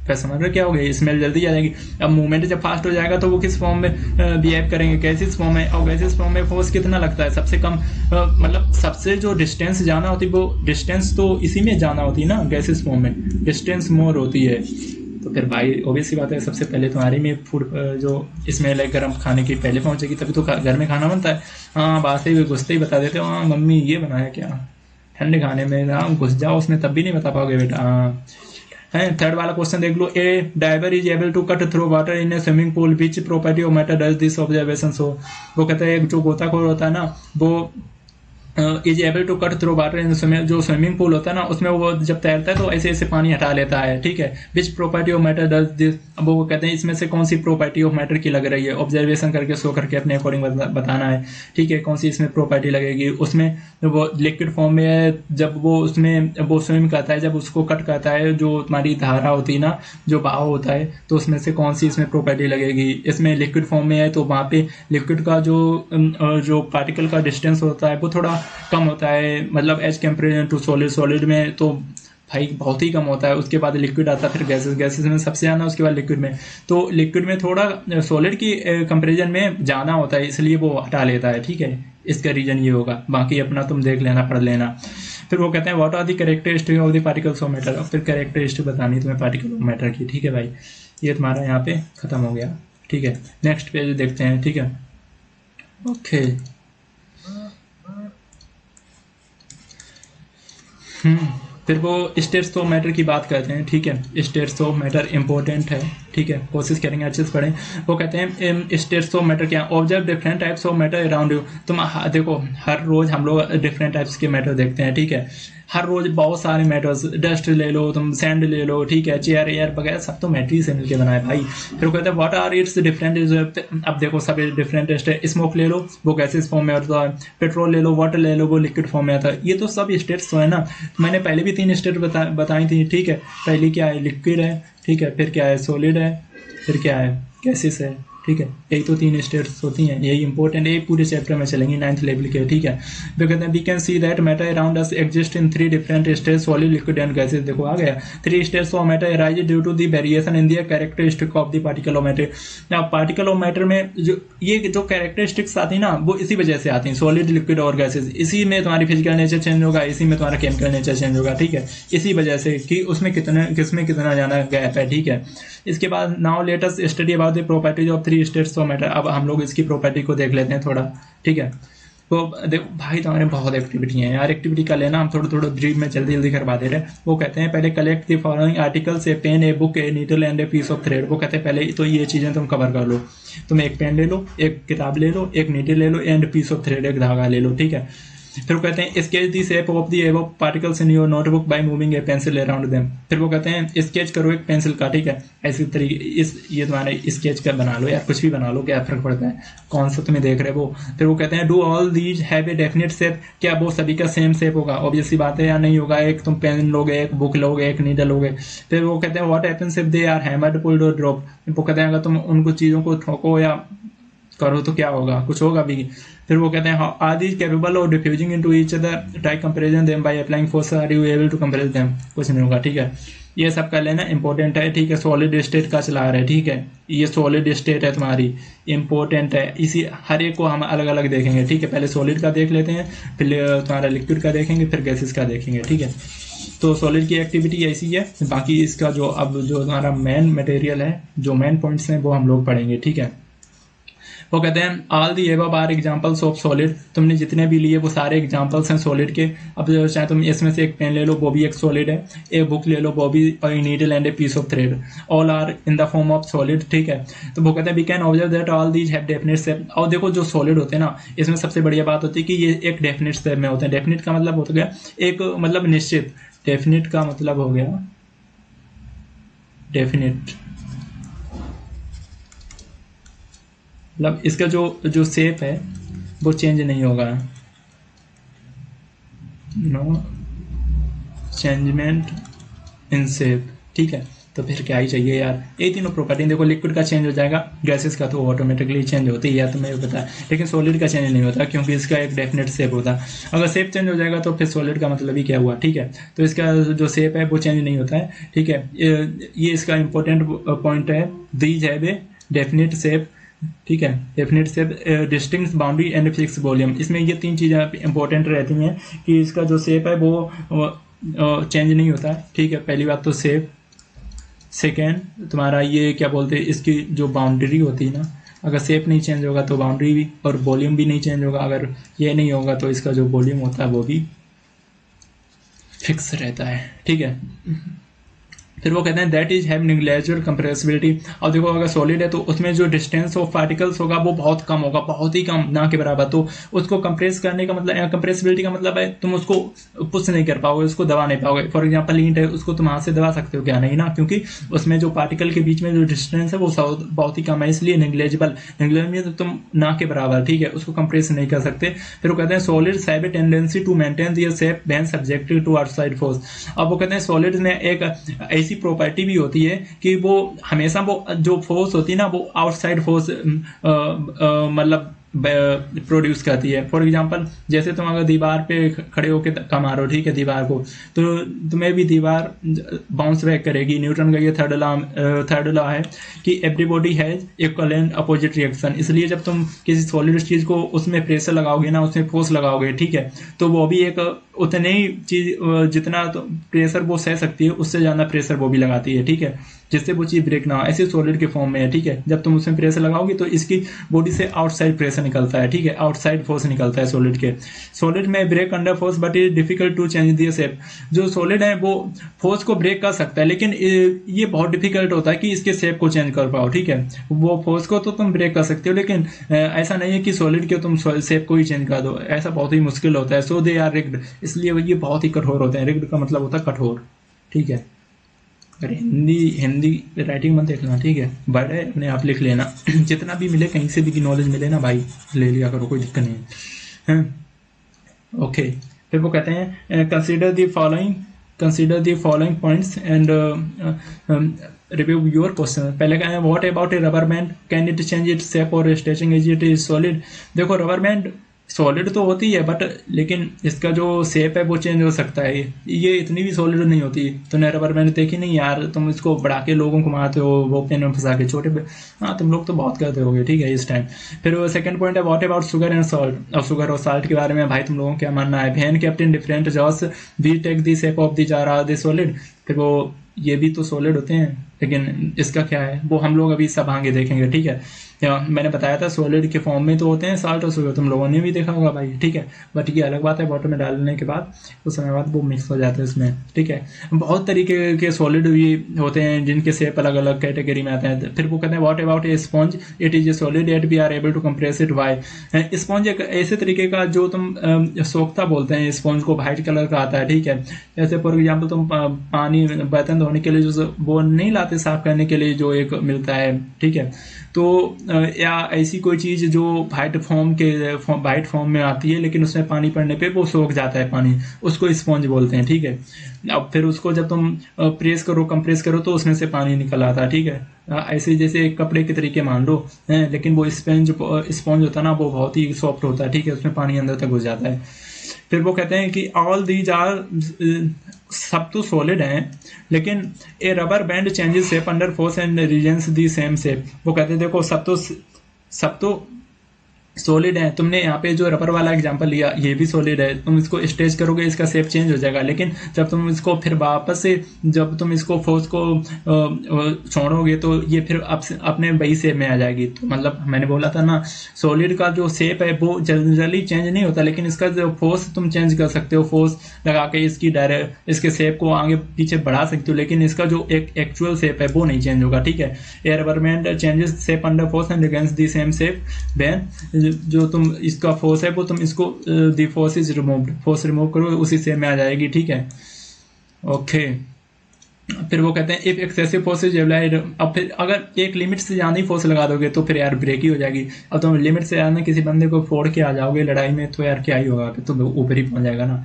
समझ रहे क्या हो गया, स्मेल जल्दी आ जाएगी। अब मूवमेंट जब फास्ट हो जाएगा तो वो किस फॉर्म में बिहेव करेंगे, गैसेस फॉर्म में। और गैसेस फॉर्म में फोर्स कितना लगता है, सबसे कम मतलब सबसे जो डिस्टेंस जाना होती है वो डिस्टेंस तो इसी में जाना होती है ना, गैसेस फॉर्म में डिस्टेंस मोर होती है। तो फिर भाई ऑब्वियस सी बात है, सबसे पहले तुम्हारी में फूड जो स्मेल है गर्म खाने की पहले पहुंचेगी, तभी तो घर में खाना बनता है। हाँ बात से घुसते ही बता देते हो, हाँ मम्मी ये बनाया क्या, ठंडे खाने में ना घुस जाओ उसमें तब भी नहीं बता पाओगे बेटा। हाँ है। थर्ड वाला क्वेश्चन देख लो, a diver is able to cut through water in a swimming pool, which property of matter does this observation show. वो कहते हैं जो गोताखोर होता है ना वो is able to cut through water in swimming, जो स्विमिंग पूल होता है ना उसमें वो जब तैरता है तो ऐसे ऐसे पानी हटा लेता है, ठीक है। विच property of matter does this, अब वो कहते हैं इसमें से कौन सी प्रॉपर्टी ऑफ मैटर की लग रही है, ऑब्जर्वेशन करके शो करके अपने अकॉर्डिंग बताना है, ठीक है। कौन सी इसमें प्रॉपर्टी लगेगी, उसमें वो लिक्विड फॉर्म में है, जब वो उसमें वो स्विम करता है, जब उसको कट करता है जो तुम्हारी धारा होती है ना, जो बहाव होता है, तो उसमें से कौन सी इसमें प्रॉपर्टी लगेगी। इसमें लिक्विड फॉर्म में है तो वहाँ पे लिक्विड का जो पार्टिकल का डिस्टेंस होता है वो थोड़ा कम होता है, मतलब as comparison to solid. Solid में तो भाई बहुत ही कम होता है, उसके बाद लिक्विड आता है, फिर गैसेस, गैसेस में सबसे ज़्यादा, उसके बाद लिक्विड में। तो लिक्विड में थोड़ा सॉलिड की कंपेरिजन में ज़्यादा होता है, इसलिए वो हटा लेता है, ठीक है। इसका रीजन ये होगा, बाकी अपना तुम देख लेना, पढ़ लेना। फिर वो कहते हैं what are the characteristic of the particles of matter, फिर कैरेक्टरिस्टिक बतानी तुम्हें पार्टिकल ऑफ मैटर की, ठीक है भाई। ये तुम्हारा यहाँ पे खत्म हो गया, ठीक है। नेक्स्ट पेज देखते हैं, ठीक है। ओके फिर वो स्टेट्स ऑफ मैटर की बात करते हैं, ठीक है। स्टेट्स ऑफ मैटर इंपॉर्टेंट है, ठीक है, कोशिश करेंगे अच्छे से पढ़ें। वो कहते हैं स्टेट्स ऑफ मैटर क्या, observe different types of matter around you. तुम देखो हर रोज हम लोग डिफरेंट टाइप्स के मैटर देखते हैं, ठीक है। हर रोज बहुत सारे मैटर्स, डस्ट ले लो तुम, सैंड ले लो, ठीक है, चेयर एयर वगैरह सब तो मैटर से मिलके बनाए भाई। फिर वो कहते हैं व्हाट आर इट्स डिफरेंट, अब देखो सब डिफरेंट टेस्ट है। स्मोक ले लो वो गैसेस फॉर्म में आता है, पेट्रोल ले लो, वाटर ले लो वो लिक्विड फॉर्म में आता है। ये तो सब स्टेट्स तो है ना, मैंने पहले भी 3 स्टेट बताई थी, ठीक है। पहली क्या है, लिक्विड है, ठीक है, फिर क्या है, सॉलिड है, फिर क्या है, गैसेस है, ठीक है। यही तो 3 स्टेट्स होती हैं, यही इंपॉर्टेंट है, पूरे चैप्टर में चलेंगे 9th लेवल के, ठीक है। फिर कहते हैं we can see that matter around us exist in 3 different states, solid, liquid and gases. देखो आ गया 3 states of matter arise due to the variation in the characteristic of the particle of matter. अब particle of matter में जो characteristics आती है ना वो इसी वजह से आती हैं, सॉलिड, लिक्विड और गैसेस। इसी में तुम्हारी फिजिकल नेचर चेंज होगा, इसी में तुम्हारा केमिकल नेचर चेंज होगा, ठीक है। इसी वजह से कि उसमें किसमें कितना जाना गैप है, ठीक है। इसके बाद now let us study about the properties of 3 states of matter. अब हम लोग इसकी प्रॉपर्टी को देख लेते हैं थोड़ा, ठीक है। तो देखो भाई तुम्हारे बहुत एक्टिविटी हैं यार, एक्टिविटी का लेना, हम थोड़ा ब्रीफ में जल्दी जल्दी करवा दे रहे हैं। वो कहते हैं पहले collect the following articles, a pen, a book, a needle and a piece of thread. वो कहते हैं पहले तो ये चीज़ें तुम कवर कर लो, तुम एक पेन ले लो, एक किताब ले लो, एक नीडल ले लो एंड पीस ऑफ थ्रेड, एक धागा ले लो, ठीक है। फिर वो कहते हैं sketch the shape of the above particles in your notebook by moving A pencil around them. फिर वो कहते हैं स्केच करो एक पेंसिल का, ठीक है, ऐसी तरीके इस ये तुम्हारा स्केच का बना लो यार, कुछ भी बना लो, क्या फर्क पड़ता है कौन सा तुम्हें देख रहे हो। फिर वो कहते हैं do all these have a definite shape, क्या वो सभी का सेम शेप होगा, ऑब्वियस सी बात है या नहीं होगा, एक तुम पेन लोगे, एक बुक लोगे, एक नीडल लोगे। फिर वो कहते हैं what happens if they are hammered pulled और ड्रॉप, वो कहते हैं अगर तुम उनको चीजों को ठोको या करो तो क्या होगा, कुछ होगा भी। फिर वो कहते हैं are these capable of diffusing into each other try comparison them by applying force, are you able to compare them, कुछ नहीं होगा, ठीक है। ये सब कर लेना इंपॉर्टेंट है, ठीक है। सॉलिड स्टेट का चला रहा है, ठीक है, ये सॉलिड स्टेट है तुम्हारी, इंपॉर्टेंट है, इसी हर एक को हम अलग अलग देखेंगे, ठीक है। पहले सॉलिड का देख लेते हैं, फिर तुम्हारा लिक्विड का देखेंगे, फिर गैसेस का देखेंगे, ठीक है। तो सॉलिड की एक्टिविटी ऐसी है, बाकी इसका जो अब जो हमारा मेन मटेरियल है, जो मेन पॉइंट्स हैं वो हम लोग पढ़ेंगे, ठीक है। वो कहते हैं all the above are examples of solid, तुमने जितने भी लिए वो सारे एग्जांपल्स हैं सॉलिड के। अब चाहे तुम इसमें से एक पेन ले लो, वो भी एक सॉलिड है, एक बुक ले लो, वो भी, और needle and a piece of thread, all are in the form of solid, ठीक है। तो वो कहते हैं we can observe that all these have definite shape. और देखो जो सॉलिड होते हैं ना, इसमें सबसे बढ़िया बात होती है कि ये एक डेफिनेट शेप में होते हैं। डेफिनेट का मतलब होता गया एक मतलब निश्चित, डेफिनेट का मतलब हो गया डेफिनेट, मतलब इसका जो जो शेप है वो चेंज नहीं होगा, नो चेंजमेंट इन शेप, ठीक है। तो फिर क्या ही चाहिए यार, ये तीनों प्रॉपर्टी। देखो लिक्विड का चेंज हो जाएगा, गैसेस का तो ऑटोमेटिकली चेंज होती है, या तो मेरे को पता है, लेकिन सॉलिड का चेंज नहीं होता क्योंकि इसका एक डेफिनेट शेप होता है। अगर शेप चेंज हो जाएगा तो फिर सॉलिड का मतलब ही क्या हुआ, ठीक है। तो इसका जो शेप है वो चेंज नहीं होता है, ठीक है। ये इसका इंपॉर्टेंट पॉइंट है, these have a definite shape, ठीक है, definite shape, distinct boundary and fix volume. इसमें ये तीन चीज़ें इंपॉर्टेंट रहती हैं कि इसका जो शेप है वो चेंज नहीं होता है, ठीक है। पहली बात तो शेप, सेकेंड तुम्हारा ये क्या बोलते हैं, इसकी जो बाउंड्री होती है ना, अगर शेप नहीं चेंज होगा तो बाउंड्री भी और वॉल्यूम भी नहीं चेंज होगा, अगर ये नहीं होगा तो इसका जो वॉल्यूम होता है वो भी फिक्स रहता है, ठीक है। फिर वो कहते हैं that is have negligible compressibility. और देखो अगर सॉलिड है तो उसमें जो डिस्टेंस ऑफ पार्टिकल्स होगा वो बहुत कम होगा, बहुत ही कम, ना के बराबर। तो उसको कंप्रेस करने का मतलब, कंप्रेसिबिलिटी का मतलब है तुम उसको पुश नहीं कर पाओगे, उसको दबा नहीं पाओगे। फॉर एग्जांपल ईंट है, उसको तुम हाथ से दबा सकते हो क्या, नहीं ना, क्योंकि उसमें जो पार्टिकल के बीच में जो डिस्टेंस है वो बहुत ही कम है, इसलिए नेग्लिजिबल तो तुम ना के बराबर, ठीक है, उसको कंप्रेस नहीं कर सकते। फिर वो कहते हैं solids have a tendency to maintain their shape when subjected to outside force. अब वो कहते हैं सॉलिड में एक ऐसी प्रॉपर्टी भी होती है कि वो हमेशा वो जो फोर्स होती है ना वो आउटसाइड फोर्स मतलब प्रोड्यूस करती है। फॉर एग्जांपल जैसे तुम अगर दीवार पे खड़े होकर धक्का मारो, ठीक है, दीवार को, तो तुम्हें भी दीवार बाउंस बैक करेगी। न्यूटन का ये थर्ड लॉ है कि everybody has equal and opposite reaction. इसलिए जब तुम किसी सॉलिड चीज को उसमें प्रेशर लगाओगे ना, उसमें फोर्स लगाओगे, ठीक है, तो वो भी एक उतने ही चीज, जितना तो प्रेशर वो सह सकती है उससे ज्यादा प्रेशर वो भी लगाती है, ठीक है, जिससे वो चीज ब्रेक ना हो। ऐसे सॉलिड के फॉर्म में है, ठीक है, जब तुम उसमें प्रेशर लगाओगे तो इसकी बॉडी से आउटसाइड प्रेशर निकलता है, ठीक है, आउटसाइड फोर्स निकलता है सॉलिड के। सॉलिड में break under force but is difficult to change their shape. जो सॉलिड है वो फोर्स को ब्रेक कर सकता है, लेकिन ये बहुत डिफिकल्ट होता है कि इसके शेप को चेंज कर पाओ, ठीक है। वो फोर्स को तो तुम ब्रेक कर सकते हो, लेकिन ऐसा नहीं है कि सॉलिड के तुम शेप को ही चेंज कर दो, ऐसा बहुत ही मुश्किल होता है। सो दे आर रिग्ड, इसलिए ये बहुत ही कठोर होते हैं। रिग्ड का मतलब होता है कठोर, ठीक है। अगर हिंदी राइटिंग मत देखना, ठीक है, वर्ड है अपने आप लिख लेना जितना भी मिले कहीं से भी नॉलेज मिले ना भाई, ले लिया करो, कोई दिक्कत नहीं है, ओके। फिर वो कहते हैं consider the following points and review your question. पहले कहते हैं what about a rubber band, can it change it shape और stretching as it is solid. देखो रबर बैंड सॉलिड तो होती है बट लेकिन इसका जो शेप है वो चेंज हो सकता है, ये इतनी भी सॉलिड नहीं होती। तूने रबर बैंड देखी नहीं यार, तुम इसको बढ़ा के लोगों को मारते हो, वो पेन में फंसा के छोटे पे, हाँ तुम लोग तो बहुत करते होगे, ठीक है, इस टाइम। फिर वो सेकंड पॉइंट है what about sugar and salt. अब शुगर और साल्ट के बारे में भाई तुम लोगों को क्या मानना है। वैन केप्ट इन डिफरेंट जॉस we take the shape of the jar are the solid. फिर वो ये भी तो सॉलिड होते हैं, लेकिन इसका क्या है वो हम लोग अभी सब आगे देखेंगे, ठीक है। मैंने बताया था सॉलिड के फॉर्म में तो होते हैं साल्ट और शुगर, तुम लोगों ने भी देखा होगा भाई, ठीक है। बट ये अलग बात है, वाटर में डालने के बाद कुछ समय बाद वो मिक्स हो जाता है इसमें, ठीक है। बहुत तरीके के सॉलिड भी होते हैं जिनके शेप अलग अलग कैटेगरी में आते हैं। फिर वो कहते हैं what about a sponge, it is a solid yet we are able to compress it why. Sponge एक ऐसे तरीके का जो तुम सोखता बोलते हैं स्पॉन्ज को, व्हाइट कलर का आता है, ठीक है। जैसे फॉर एग्जाम्पल तुम पानी बर्तन धोने के लिए जो वो नहीं लाते साफ करने के लिए जो एक मिलता है, ठीक है। तो या ऐसी कोई चीज जो वाइट फॉर्म में आती है लेकिन उसमें पानी पड़ने पे वो सोख जाता है पानी, उसको स्पॉन्ज बोलते हैं, ठीक है। अब फिर उसको जब तुम प्रेस करो कंप्रेस करो तो उसमें से पानी निकल आता है, ठीक है। ऐसे जैसे एक कपड़े के तरीके मान लो, लेकिन वो स्पॉन्ज होता है ना वो बहुत ही सॉफ्ट होता है, ठीक है, उसमें पानी अंदर तक घुस जाता है। फिर वो कहते हैं कि ऑल दीज आर, सब तो सॉलिड हैं लेकिन a rubber band changes shape under force and reasons the same shape. वो कहते हैं देखो सब तो सॉलिड है, तुमने यहाँ पे जो रबर वाला एग्जांपल लिया ये भी सॉलिड है, तुम इसको स्ट्रेच करोगे इसका शेप चेंज हो जाएगा, लेकिन जब तुम इसको फिर वापस से जब तुम इसको फोर्स को छोड़ोगे तो ये फिर अपने वही शेप में आ जाएगी। तो मतलब मैंने बोला था ना सॉलिड का जो शेप है वो जनरली चेंज नहीं होता, लेकिन इसका जो फोर्स तुम चेंज कर सकते हो, फोर्स लगा के इसके शेप को आगे पीछे बढ़ा सकते हो, लेकिन इसका जो एक एक्चुअल शेप है वो नहीं चेंज होगा, ठीक है। Air rubber band changes shape under force and against the same shape when, जो तुम इसका फोर्स है वो तुम इसको the force is removed, force remove करो उसी से में आ जाएगी, ठीक है। ओके फिर वो कहते हैं if excessive force is applied, अब फिर अगर एक लिमिट से ज्यादा ही फोर्स लगा दोगे तो फिर यार ब्रेक ही हो जाएगी। अब तुम लिमिट से ज्यादा किसी बंदे को फोड़ के आ जाओगे लड़ाई में तो यार क्या ही होगा, फिर तो ऊपर ही पहुंच जाएगा ना,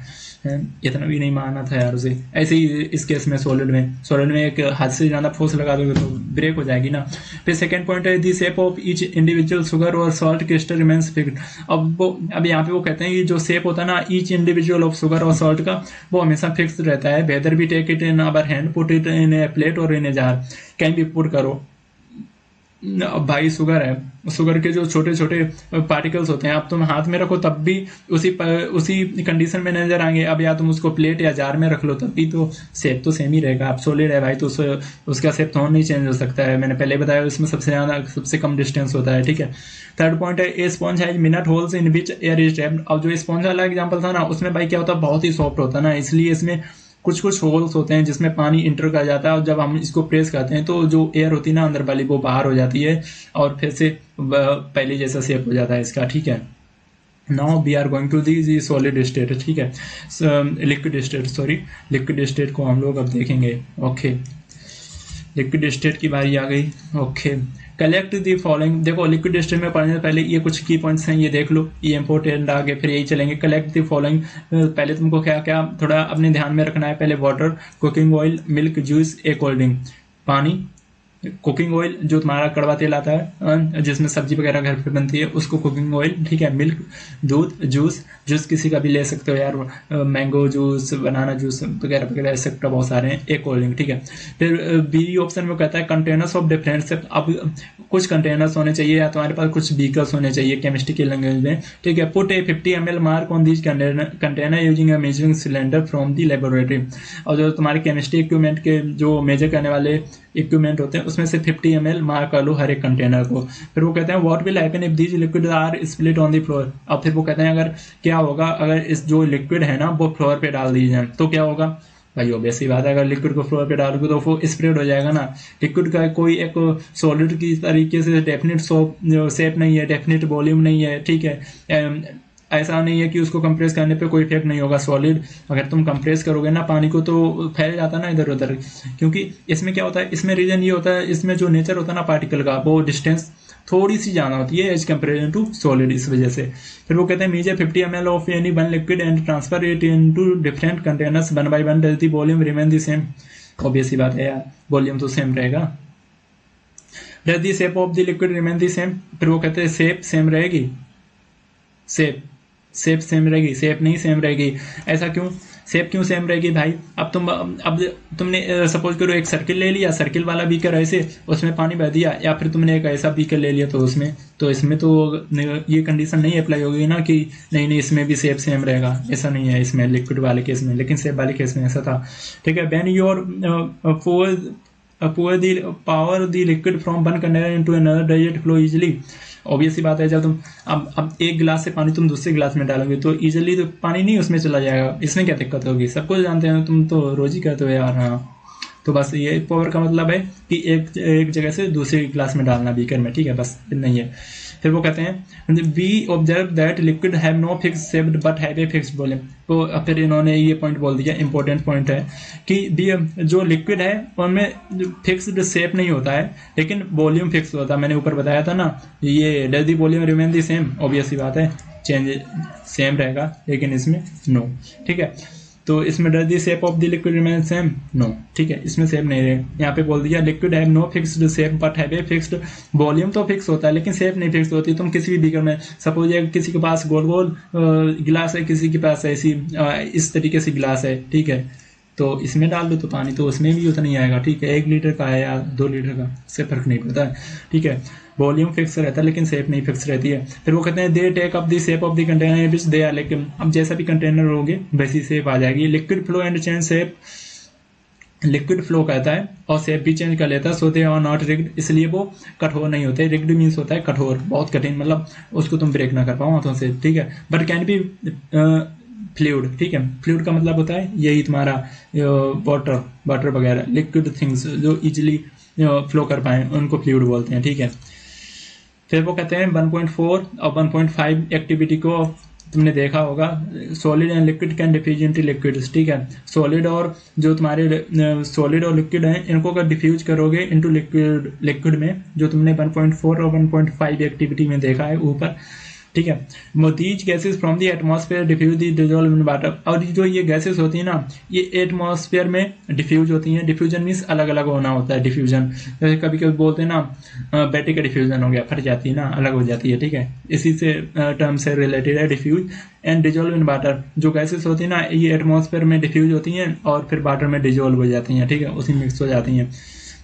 इतना भी नहीं मारना था यार उसे। ऐसे ही इस केस में सॉलिड में एक हद से ज्यादा फोर्स लगा दोगे तो ब्रेक हो जाएगी ना। फिर सेकंड पॉइंट है the shape of each individual sugar और सॉल्ट क्रिस्टल रिमेन्स फिक्स्ड। अब यहाँ पे वो कहते हैं कि जो शेप होता है ना ईच इंडिविजुअल ऑफ शुगर और सॉल्ट का वो हमेशा फिक्स रहता है। वेदर भी take it in our hand, put it in a plate और in a jar, can be put करो। अब भाई शुगर है, शुगर के जो छोटे छोटे पार्टिकल्स होते हैं अब तुम हाथ में रखो तब भी उसी कंडीशन में नजर आएंगे। अब या तुम उसको प्लेट या जार में रख लो तब भी तो शेप तो सेम ही रहेगा। अब सॉलिड है भाई तो उसका शेप तो नहीं चेंज हो सकता है, मैंने पहले बताया इसमें सबसे कम डिस्टेंस होता है, ठीक है। थर्ड पॉइंट है a sponge has minute holes in which air is trapped. अब जो स्पॉन्ज वाला एग्जांपल था ना उसमें भाई क्या होता है बहुत ही सॉफ्ट होता है ना, इसलिए इसमें कुछ होल्स होते हैं जिसमें पानी इंटर कर जाता है और जब हम इसको प्रेस करते हैं तो जो एयर होती है ना अंदर वाली वो बाहर हो जाती है और फिर से पहले जैसा शेप हो जाता है इसका, ठीक है। Now we are going to the solid state, ठीक है, लिक्विड स्टेट को हम लोग अब देखेंगे। ओके लिक्विड स्टेट की बारी आ गई। ओके कलेक्ट दी फॉलोइंग, देखो लिक्विड स्टेट में पढ़ने से पहले ये कुछ की पॉइंट्स हैं ये देख लो, ये इंपॉर्टेंट आगे फिर यही चलेंगे। कलेक्ट दी फॉलोइंग, पहले तुमको क्या क्या थोड़ा अपने ध्यान में रखना है। पहले water, cooking oil, milk, juice, ए कोल्ड ड्रिंक। पानी, कुकिंग ऑयल जो तुम्हारा कड़वा तेल आता है जिसमें सब्जी वगैरह घर पे बनती है उसको कुकिंग ऑयल, ठीक है। मिल्क, दूध, जूस किसी का भी ले सकते हो यार, मैंगो जूस, बनाना जूस वगैरह वगैरह ऐसे बहुत सारे हैं। एक कोल्ड ड्रिंक, ठीक है। फिर बी ऑप्शन में कहता है कंटेनर्स ऑफ डिफरेंट, अब कुछ कंटेनर्स होने चाहिए या तुम्हारे पास कुछ बीकर्स होने चाहिए केमिस्ट्री के लैंग्वेज में, ठीक है। Put A 50 ml mark on these container using A measuring cylinder from the laboratory. और जो तुम्हारे केमिस्ट्री इक्विपमेंट के जो मेजर करने वाले इक्विपमेंट होते हैं उसमें से 50 ml मार्क कर लो हर एक कंटेनर को। फिर वो कहते हैं what will happen if these liquid are split on the floor. अब फिर वो कहते हैं अगर क्या होगा अगर इस जो लिक्विड है ना वो फ्लोर पे डाल दी जाए तो क्या होगा भाई। ऑब्वियस सी बात है अगर लिक्विड को फ्लोर पे डालोगे तो वो स्प्रेड हो जाएगा ना। लिक्विड का कोई एक सॉलिड की तरीके से डेफिनेट शेप नहीं है, डेफिनेट वॉल्यूम नहीं है, ठीक है। ऐसा नहीं है कि उसको कंप्रेस करने पे कोई इफेक्ट नहीं होगा। सॉलिड अगर तुम कंप्रेस करोगे ना पानी को तो फैल जाता है ना इधर उधर, क्योंकि इसमें क्या होता है, इसमें रीजन ये होता है, इसमें जो नेचर होता है ना पार्टिकल का वो डिस्टेंस थोड़ी सी ज्यादा होती है एज कंपेरिजन टू सॉलिड, इस वजह से। फिर वो कहते हैं measure 50 ml of any one liquid and transfer it into different containers one by one, does the volume remain the same. Obvious सी बात है यार वॉल्यूम तो सेम रहेगा। Does the shape of the liquid remain the same. फिर वो कहते हैं शेप सेम रहेगी, शेप सेम रहेगी, शेप नहीं सेम रहेगी। ऐसा क्यों, शेप क्यों सेम रहेगी भाई। अब तुमने सपोज करो एक सर्किल ले लिया, सर्किल वाला बीकर ऐसे उसमें पानी भर दिया, या फिर तुमने एक ऐसा बीकर ले लिया तो इसमें तो ये कंडीशन नहीं अप्लाई होगी ना कि नहीं इसमें भी शेप सेम रहेगा। ऐसा नहीं है इसमें लिक्विड वाले केस में, लेकिन शेप वाले केस में ऐसा था, ठीक है। When your pour the power the liquid from one container into another, does it flow easily? Obvious सी बात है, जब तुम अब एक गिलास से पानी तुम दूसरे गिलास में डालोगे तो इजीली तो पानी नहीं उसमें चला जाएगा, इसमें क्या दिक्कत होगी? सब कुछ जानते हैं, तुम तो रोज ही कहते हो यार। हाँ, तो बस ये पावर का मतलब है कि एक जगह से दूसरे गिलास में डालना बीकर में, ठीक है, बस नहीं है। फिर वो कहते हैं we observe that liquid have no fix shape but have a fix volume. तो फिर इन्होंने ये पॉइंट बोल दिया, इंपॉर्टेंट पॉइंट है कि जो लिक्विड है उनमें फिक्स्ड शेप नहीं होता है लेकिन वॉल्यूम फिक्स होता है। मैंने ऊपर बताया था ना, ये does the volume remain the same, obvious सी बात है चेंज सेम रहेगा लेकिन इसमें नो, ठीक है। तो इसमें does the shape of the liquid remain same, no, ठीक है, इसमें सेम नहीं रहे। यहाँ पे बोल दिया liquid have no fixed shape but have a fixed volume. तो फिक्स होता है लेकिन शेप नहीं फिक्स होती। तुम किसी भी बीकर में सपोज किसी के पास गोल गोल गिलास है, किसी के पास ऐसी इस तरीके से गिलास है, ठीक है, तो इसमें डाल दो तो पानी तो उसमें भी उतना ही आएगा, ठीक है। 1 लीटर का है या 2 लीटर का, इससे फर्क नहीं पड़ता है, ठीक है। वॉल्यूम फिक्स रहता है लेकिन शेप नहीं फिक्स रहती है। फिर वो कहते हैं they take up the shape of the container which they are, लेकिन अब जैसा भी कंटेनर होगे वैसी शेप आ जाएगी। Liquid flow and change shape, liquid flow कहता है और शेप भी चेंज कर लेता है। सो दे आर नॉट रिग्ड, इसलिए वो कठोर नहीं होते। रिग्ड मीन्स होता है कठोर, बहुत कठिन, मतलब उसको तुम ब्रेक ना कर पाओ हाथों से, ठीक है। बट कैन बी फ्लूइड, ठीक है। फ्लूइड का मतलब होता है यही तुम्हारा वाटर वगैरह, लिक्विड थिंग्स जो इजिली फ्लो कर पाए उनको फ्लूइड बोलते हैं, ठीक है। फिर वो कहते हैं 1.4 और 1.5 एक्टिविटी को तुमने देखा होगा, solid and liquid can diffuse into liquids, ठीक है। सॉलिड और जो तुम्हारे सॉलिड और लिक्विड हैं इनको अगर डिफ्यूज करोगे इनटू लिक्विड में, जो तुमने 1.4 और 1.5 एक्टिविटी में देखा है ऊपर, ठीक है। These gases from the atmosphere diffuse the dissolve in water. और जो ये गैसेस होती है ना, ये एटमॉस्फेयर में डिफ्यूज होती हैं। डिफ्यूजन मीन्स अलग अलग होना होता है। डिफ्यूजन जैसे कभी कभी बोलते हैं ना बैटरी का डिफ्यूजन हो गया, फट जाती है ना, अलग हो जाती है, ठीक है। इसी से टर्म से रिलेटेड है diffuse and dissolve in water. जो गैसेस होती है ना ये एटमॉस्फेयर में डिफ्यूज होती हैं और फिर वाटर में डिजॉल्व हो जाती हैं, ठीक है, उसी मिक्स हो जाती हैं।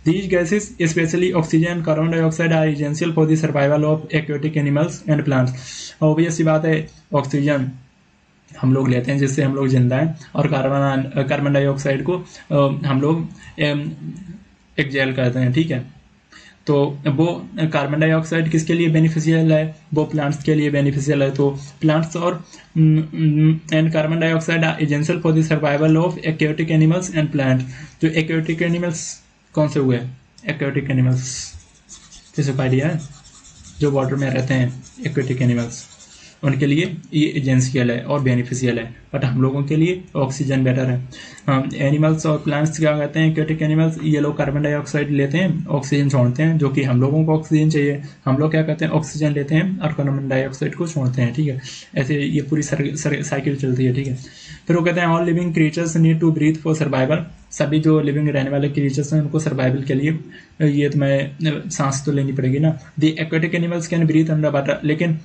These gases, especially oxygen and carbon dioxide, are essential for the survival of aquatic animals and plants. Obvious सी बात है, ऑक्सीजन हम लोग लेते हैं जिससे हम लोग जिंदा हैं, और कार्बन डाइऑक्साइड को हम लोग एक्सहेल करते हैं, ठीक है। तो वो कार्बन डाइऑक्साइड किसके लिए बेनिफिशियल है? वो प्लांट्स के लिए बेनिफिशियल है। तो प्लांट्स और and carbon dioxide are essential for the survival of aquatic animals and plants. जो एक्वाटिक एनिमल्स कौन से हुए? एक्वाटिक एनिमल्स, जैसे आइडिया है, जो वाटर में रहते हैं एक्वाटिक एनिमल्स, उनके लिए ये एजेंशियल है और बेनिफिशियल है, बट हम लोगों के लिए ऑक्सीजन बेटर है। एनिमल्स और प्लांट्स क्या कहते हैं? एक्वाटिक एनिमल्स, ये लोग कार्बन डाइऑक्साइड लेते हैं, ऑक्सीजन छोड़ते हैं, जो कि हम लोगों को ऑक्सीजन चाहिए। हम लोग क्या कहते हैं? ऑक्सीजन लेते हैं और कार्बन डाइऑक्साइड को छोड़ते हैं, ठीक है। ऐसे ये पूरी साइकिल चलती है, ठीक है। फिर वो कहते हैं all living creatures need to breathe for survival. सभी जो लिविंग रहने वाले क्रीचर्स हैं उनको सर्वाइवल के लिए ये तुम्हें सांस तो लेनी पड़ेगी ना। The aquatic animals can breathe under water, लेकिन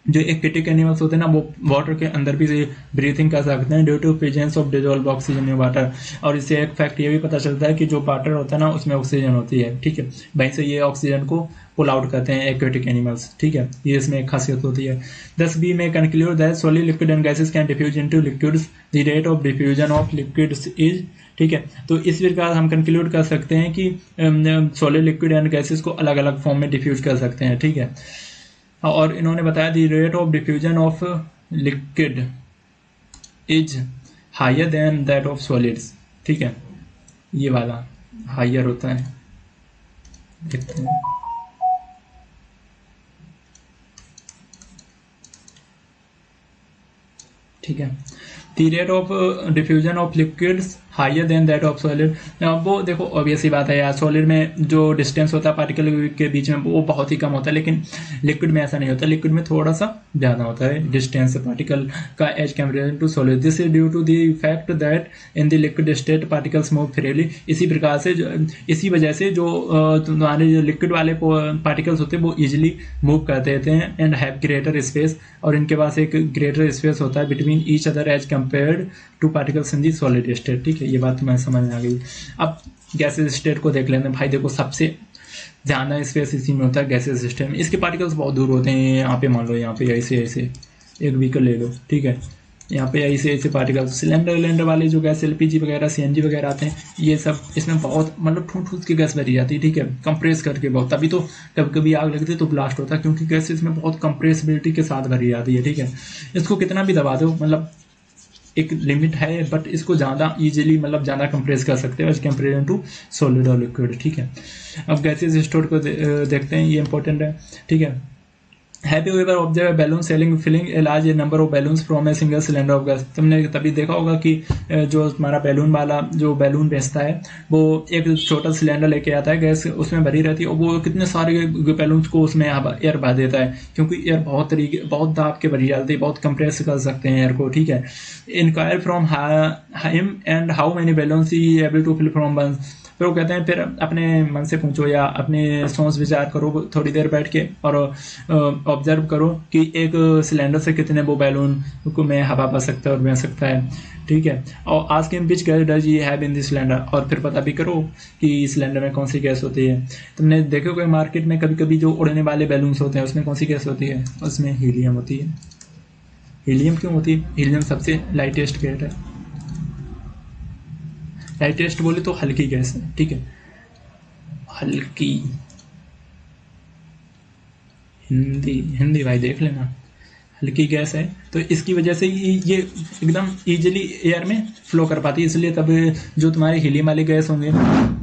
जो एक्वाटिक एनिमल्स होते हैं ना वो वाटर के अंदर भी ब्रीथिंग कर सकते हैं due to presence of dissolve oxygen in water. और इससे एक फैक्ट ये भी पता चलता है कि जो वाटर होता है ना उसमें ऑक्सीजन होती है, ठीक है। वहीं से ये ऑक्सीजन को पुल आउट करते हैं एक्वाटिक एनिमल्स, ठीक है। ये इसमें एक खासियत होती है। Thus we may conclude that solid liquid and gases can diffuse into liquids, the rate of diffusion of liquids is, ठीक है। तो इस प्रकार हम कंक्लूड कर सकते हैं कि सॉलिड लिक्विड एंड गैसेस को अलग अलग फॉर्म में डिफ्यूज कर सकते हैं, ठीक है। और इन्होंने बताया the rate of diffusion of liquid is higher than that of solids, ठीक है। ये वाला हायर होता है, देखते हैं। ठीक है, the rate of diffusion of liquids higher than that of solid. वो देखो ऑब्वियस ही बात है यार, सॉलिड में जो डिस्टेंस होता है पार्टिकल के बीच में वो बहुत ही कम होता है, लेकिन लिक्विड में ऐसा नहीं होता। लिक्विड में थोड़ा सा ज़्यादा होता है डिस्टेंस पार्टिकल का as comparison to solid. This is due to the fact that in the liquid state particles move freely. इसी प्रकार से इसी वजह से जो तुम्हारे जो लिक्विड वाले पार्टिकल्स होते हैं वो इजिली मूव करते रहते हैं एंड हैव ग्रेटर स्पेस, और इनके पास एक ग्रेटर स्पेस होता है between each other as compared to particles in the solid state, ठीक है। ये बात तुम्हें समझ में आ गई। अब गैसेस स्टेट को देख लेते हैं भाई। देखो सबसे ज़्यादा स्पेस इसी में होता है गैसेस सिस्टम में। इसके पार्टिकल्स बहुत दूर होते हैं। यहाँ पे मान लो यहाँ पे ऐसे ऐसे एक व्हीकल ले लो, ठीक है, यहाँ पे ऐसे पार्टिकल। सिलेंडर वाले जो गैस एलपीजी वगैरह सीएनजी वगैरह आते हैं, ये सब इसमें बहुत मतलब ठूस की गैस भरी जाती है, ठीक है, कंप्रेस करके बहुत, तभी तो कभी कभी आग लगती है तो ब्लास्ट होता है, क्योंकि गैस इसमें बहुत कंप्रेसिबिलिटी के साथ भरी जाती है, ठीक है। इसको कितना भी दबा दो, मतलब एक लिमिट है, बट इसको ज़्यादा इजीली मतलब ज़्यादा कंप्रेस कर सकते हो एज कंपेरिजन टू सॉलिड और लिक्विड, ठीक है। अब गैसेज स्टोर को देखते हैं, ये इंपॉर्टेंट है, ठीक है। Have you ever observed a balloon filling a large number of balloons from a single cylinder of gas? तुमने तभी देखा होगा कि जो तुम्हारा बैलून वाला जो बैलून बेचता है, वो एक छोटा सिलेंडर लेके आता है, गैस उसमें भरी रहती है, और वो कितने सारे बैलून्स को उसमें एयर भर देता है, क्योंकि एयर बहुत दाब के भरी जाती है, बहुत कंप्रेस कर सकते हैं एयर को, ठीक है। Enquire from him and how many balloons he able to fill from one. फिर वो कहते हैं, फिर अपने मन से पूछो या अपने सोच विचार करो थोड़ी देर बैठ के, और ऑब्जर्व करो कि एक सिलेंडर से कितने वो बैलून को में हवा पा सकता है और बह सकता है, ठीक है। और ask him which gas does he have in this cylinder, और फिर पता भी करो कि सिलेंडर में कौन सी गैस होती है। तुमने देखो कि मार्केट में कभी कभी जो उड़ने वाले बैलून्स होते हैं, उसमें कौन सी गैस होती है? उसमें हीलियम होती है। हीलियम क्यों होती है? हीलियम सबसे लाइटेस्ट गैस है। लाइटेस्ट बोले तो हल्की गैस है, ठीक है, हल्की। हिंदी भाई देख लेना, हल्की गैस है, तो इसकी वजह से ये एकदम इजीली एयर में फ्लो कर पाती है, इसलिए तब जो तुम्हारे हीलियम वाली गैस होंगे,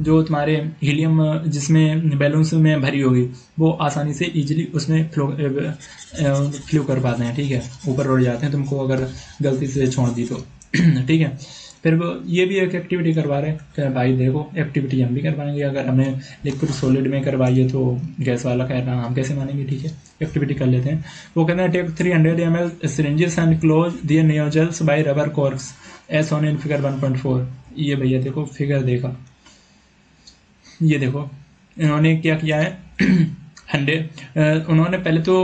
जो तुम्हारे हीलियम जिसमें बैलून्स में भरी होगी, वो आसानी से इजीली उसमें फ्लो कर पाते हैं, ठीक है, ऊपर उड़ जाते हैं, तुमको अगर गलती से छोड़ दी तो ठीक है। फिर वो ये भी एक एक्टिविटी करवा रहे हैं कि भाई देखो, एक्टिविटी हम भी करवाएंगे, अगर हमने लिक्विड सॉलिड में करवाई है तो गैस वाला कह रहा हम कैसे मानेंगे, ठीक है। एक्टिविटी कर लेते हैं। वो कहते हैं take 300 ml syringes and close their nozzles by rubber corks as on in figure 1.4। ये भैया देखो फिगर देखा, ये देखो इन्होंने क्या किया है 100 उन्होंने पहले तो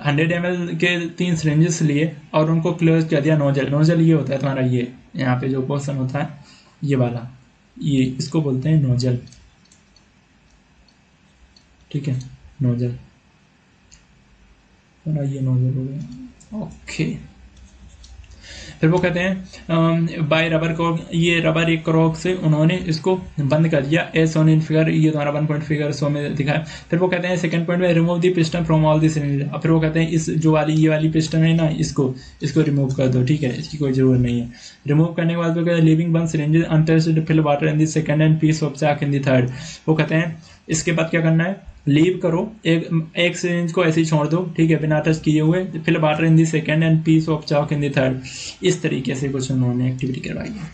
100 ml के 3 सिरेंजेस लिए और उनको क्लोज कर दिया नोजल ये होता है तुम्हारा, ये यहाँ पे जो पोर्शन होता है ये वाला, ये इसको बोलते हैं नोजल, ठीक है, नोजल, ये नोजल हो गया, ओके। फिर वो कहते हैं बाय रबर कॉर्क, ये रबर एक कॉर्क से उन्होंने इसको बंद कर दिया एस ऑन इन फिगर, ये तुम्हारा 1 पॉइंट फिगर 100 में दिखाया। फिर वो कहते हैं सेकंड पॉइंट में remove the piston from all the cylinder. फिर वो कहते हैं इस जो वाली ये वाली पिस्टन है ना, इसको रिमूव कर दो, ठीक है, इसकी कोई जरूरत नहीं है। रिमूव करने के बाद वो कहते हैं leaving one cylinder untouched fill water in the second and piece of chalk in the third. वो कहते हैं इसके बाद क्या करना है, लीव करो, एक सिरिंज को ऐसे ही छोड़ दो, ठीक है, बिना टच किए हुए, fill water in the second and piece of chalk in the third. इस तरीके से कुछ उन्होंने एक्टिविटी करवाई है,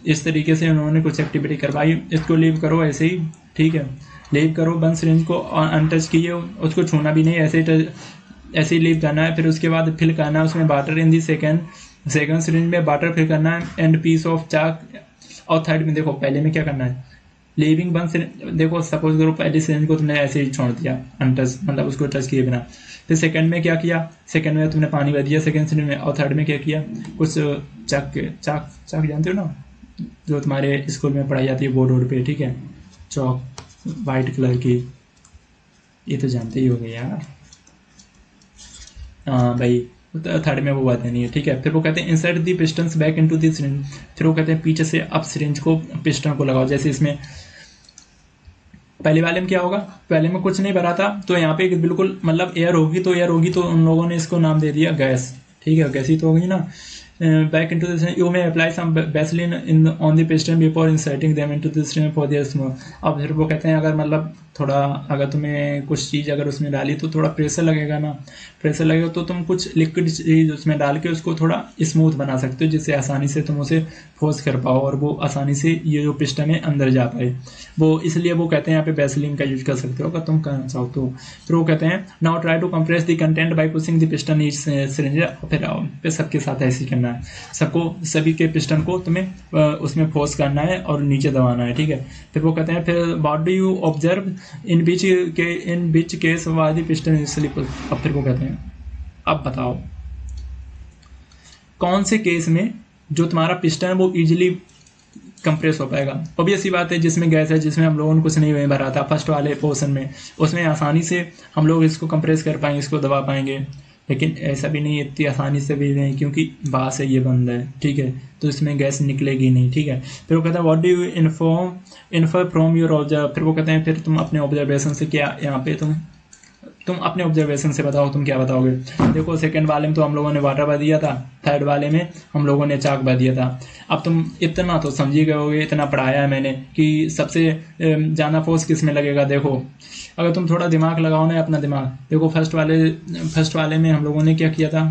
इस तरीके से उन्होंने कुछ एक्टिविटी करवाई। इसको लीव करो ऐसे ही, ठीक है, लीव करो, वन सिरिंज को अनटच किए, उसको छूना भी नहीं, ऐसे ही लीव करना है। फिर उसके बाद फिल करना है उसमें water in the second syringe में वाटर फिल करना है एंड पीस ऑफ चाक। और थर्ड में देखो पहले में क्या करना है, लीविंग वन सिरिंज, देखो सपोज करो पहली सिरिंज को तुमने ऐसे ही छोड़ दिया अनटच, मतलब उसको टच किए बिना। फिर सेकंड में क्या किया, सेकंड में तुमने पानी भर दिया सेकंड सिरिंज में। और थर्ड में क्या किया, कुछ चाक जानते हो ना, जो तुम्हारे स्कूल में पढ़ाई जाती है बोर्ड पे, ठीक है, चौक वाइट कलर की, ये तो जानते ही हो गए यार, हाँ भाई, थर्ड में वो बात नहीं है, ठीक है। फिर वो कहते हैं insert the pistons back into the syringe. फिर वो कहते हैं पीछे से अब सिरिंज को पिस्टन को लगाओ, जैसे इसमें पहले वाले में क्या होगा, पहले में कुछ नहीं भरा था, तो यहाँ पे बिल्कुल मतलब एयर होगी, तो उन लोगों ने इसको नाम दे दिया गैस, ठीक है, गैस ही तो होगी ना। Back into this you may apply some Vaseline in on the piston before inserting them into this stream for their smoke. अब फिर वो कहते हैं अगर मतलब थोड़ा अगर तुम्हें कुछ चीज़ अगर उसमें डाली तो थोड़ा प्रेशर लगेगा ना, प्रेशर लगेगा तो तुम कुछ लिक्विड चीज उसमें डाल के उसको थोड़ा स्मूथ बना सकते हो, जिससे आसानी से तुम उसे फोर्स कर पाओ और वो आसानी से ये जो पिस्टन है अंदर जा पाए। वो इसलिए वो कहते हैं यहाँ पे वैसलीन का यूज कर सकते हो अगर तुम करना चाहो तो। फिर वो कहते हैं now try to compress the content by pushing the piston each syringe. फिर सबके साथ ऐसे ही करना है, सभी के पिस्टन को तुम्हें उसमें फोर्स करना है और नीचे दबाना है, ठीक है। फिर वो कहते हैं फिर what do you observe in which case was the piston initially push. अब फिर वो कहते हैं अब बताओ कौन से केस में जो तुम्हारा पिस्टन है वो इजीली कंप्रेस हो पाएगा। ऑब्वियस सी बात है, जिसमें गैस है, जिसमें हम लोगों ने कुछ नहीं भरा था फर्स्ट वाले पोर्शन में, उसमें आसानी से हम लोग इसको कंप्रेस कर पाएंगे, इसको दबा पाएंगे। लेकिन ऐसा भी नहीं, इतनी आसानी से भी नहीं, क्योंकि बाहर से ये बंद है, ठीक है, तो इसमें गैस निकलेगी नहीं, ठीक है। फिर वो कहता है what do you infer from your observe, फिर वो कहते हैं फिर तुम अपने ऑब्जर्वेशन से क्या, यहाँ पे तुम अपने ऑब्जर्वेशन से बताओ, तुम क्या बताओगे। देखो सेकंड वाले में तो हम लोगों ने वाटर बता दिया था, थर्ड वाले में हम लोगों ने चाक बता दिया था। अब तुम इतना तो समझ ही गए होगे, इतना पढ़ाया है मैंने कि सबसे ज़्यादा फोर्स किस में लगेगा। देखो अगर तुम थोड़ा दिमाग लगाओ ना, अपना दिमाग, देखो फर्स्ट वाले में हम लोगों ने क्या किया था,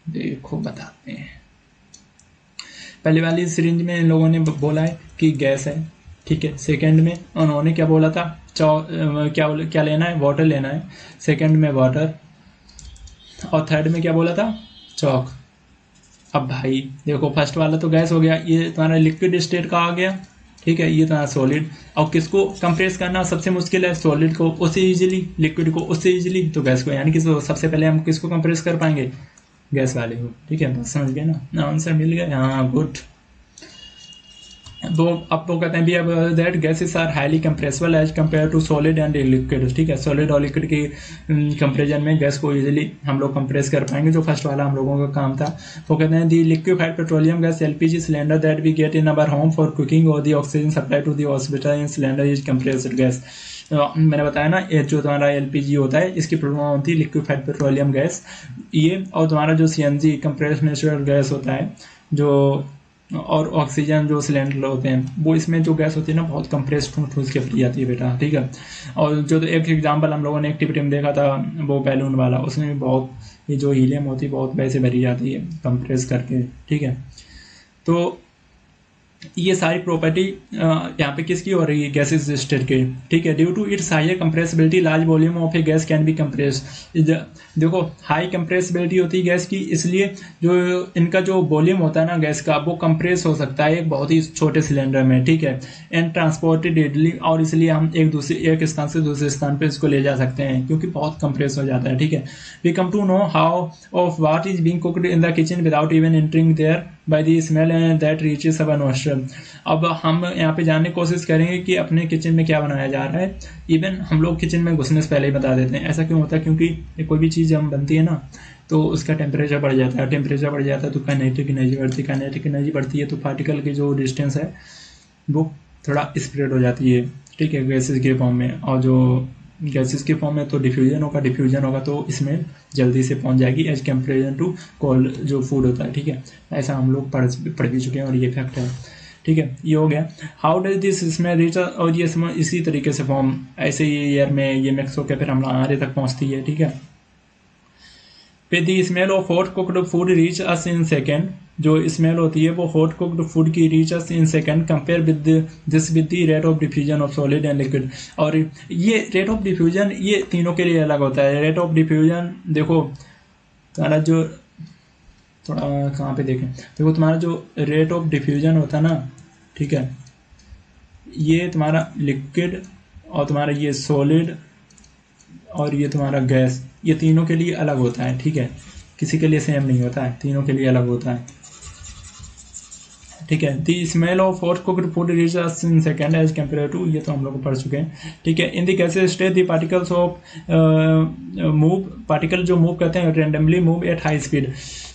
देखो बताते हैं। पहले वाली सिरिंज में इन लोगों ने बोला है कि गैस है, ठीक है। सेकंड में उन्होंने क्या बोला था, क्या लेना है, वाटर लेना है, सेकंड में वाटर, और थर्ड में क्या बोला था, चौक। अब भाई देखो फर्स्ट वाला तो गैस हो गया, ये तुम्हारा लिक्विड स्टेट का आ गया, ठीक है, ये तुम्हारा सॉलिड। और किसको कंप्रेस करना सबसे मुश्किल है, सॉलिड को उससे इजीली, लिक्विड को उससे इजीली, तो गैस को, यानी कि सबसे पहले हम किसको कंप्रेस कर पाएंगे, गैस वाले को, ठीक है। बस समझ गए ना, आंसर मिल गया, हाँ गुड। तो अब वो कहते हैं that gases are highly compressible as compare to solid and liquid, ठीक है। सॉलिड और लिक्विड की कंपेरिजन में गैस को इजीली हम लोग कंप्रेस कर पाएंगे, जो फर्स्ट वाला हम लोगों का काम था। तो कहते हैं the liquefied petroleum gas LPG cylinder that we get in our home for cooking और the oxygen supply to the hospital in cylinder is compressed gas. मैंने बताया ना, ये जो तुम्हारा एलपीजी होता है, इसकी फुल फॉर्म होती है लिक्विफाइड पेट्रोलियम गैस, ये। और तुम्हारा जो सीएनजी कंप्रेस्ड नेचुरल गैस होता है, जो और ऑक्सीजन जो सिलेंडर होते हैं, वो इसमें जो गैस होती है ना, बहुत कंप्रेस्ड ठूस के भरी जाती है बेटा, ठीक है। और जो तो एक एग्जांपल हम लोगों ने एक्टिविटी में देखा था, वो बैलून वाला, उसमें भी बहुत ये जो हीलियम होती है बहुत वैसे भरी जाती है कंप्रेस करके, ठीक है। तो ये सारी प्रॉपर्टी यहाँ पे किसकी हो रही है, गैसेस स्टेट के, ठीक है। Due to its higher compressibility large volume of a gas can be compress. देखो हाई कंप्रेसिबिलिटी होती है गैस की, इसलिए जो इनका जो वॉल्यूम होता है ना गैस का, वो कंप्रेस हो सकता है एक बहुत ही छोटे सिलेंडर में, ठीक है। एंड ट्रांसपोर्टेड इडली, और इसलिए हम एक स्थान से दूसरे स्थान पे इसको ले जा सकते हैं, क्योंकि बहुत कंप्रेस हो जाता है, ठीक है। We come to know how of what is being cooked in the kitchen without even entering there by the smell and that reaches our nostril. अब हम यहाँ पे जानने की कोशिश करेंगे कि अपने किचन में क्या बनाया जा रहा है, इवन हम लोग किचन में घुसने से पहले ही बता देते हैं। ऐसा क्यों होता है, क्योंकि कोई भी चीज़ हम बनती है ना, तो उसका टेम्परेचर बढ़ जाता है, टेम्परेचर बढ़ जाता है तो काइनेटिक एनर्जी बढ़ती है, काइनेटिक एनर्जी बढ़ती है तो पार्टिकल की जो डिस्टेंस है वो थोड़ा स्प्रेड हो जाती है, ठीक है, गैसेस के फॉर्म में। और जो गैसेस के फॉर्म में तो डिफ्यूजन होगा तो इसमें जल्दी से पहुंच जाएगी एज कंपेरिजन टू कोल्ड जो फूड होता है, ठीक है। ऐसा हम लोग पढ़ भी चुके हैं और ये फैक्ट है, ठीक है। ये हो गया। How does this smell reach, और ये इसी तरीके से फॉर्म, ऐसे ही एयर में ये मिक्स होकर फिर हमारे तक पहुंचती है, ठीक है। फिर the smell of hot cooked food reach us in second, जो स्मेल होती है वो हॉट कुक्ड फूड की reach us in second compare with this with the rate of diffusion of solid and liquid. और ये रेट ऑफ डिफ्यूजन ये तीनों के लिए अलग होता है। रेट ऑफ डिफ्यूजन देखो तुम्हारा जो, थोड़ा कहाँ पे देखें, देखो तुम्हारा जो रेट ऑफ डिफ्यूजन होता है ना, ठीक है, ये तुम्हारा लिक्विड और तुम्हारा ये सॉलिड और ये तुम्हारा गैस, ये तीनों के लिए अलग होता है, ठीक है। किसी के लिए सेम नहीं होता है, तीनों के लिए अलग होता है, ठीक है। The smell of hot cooked food reach us in second as compare to, ये तो हम लोग पढ़ चुके हैं, ठीक है। In the gases state the particles of particle जो मूव करते हैं randomly move at high speed.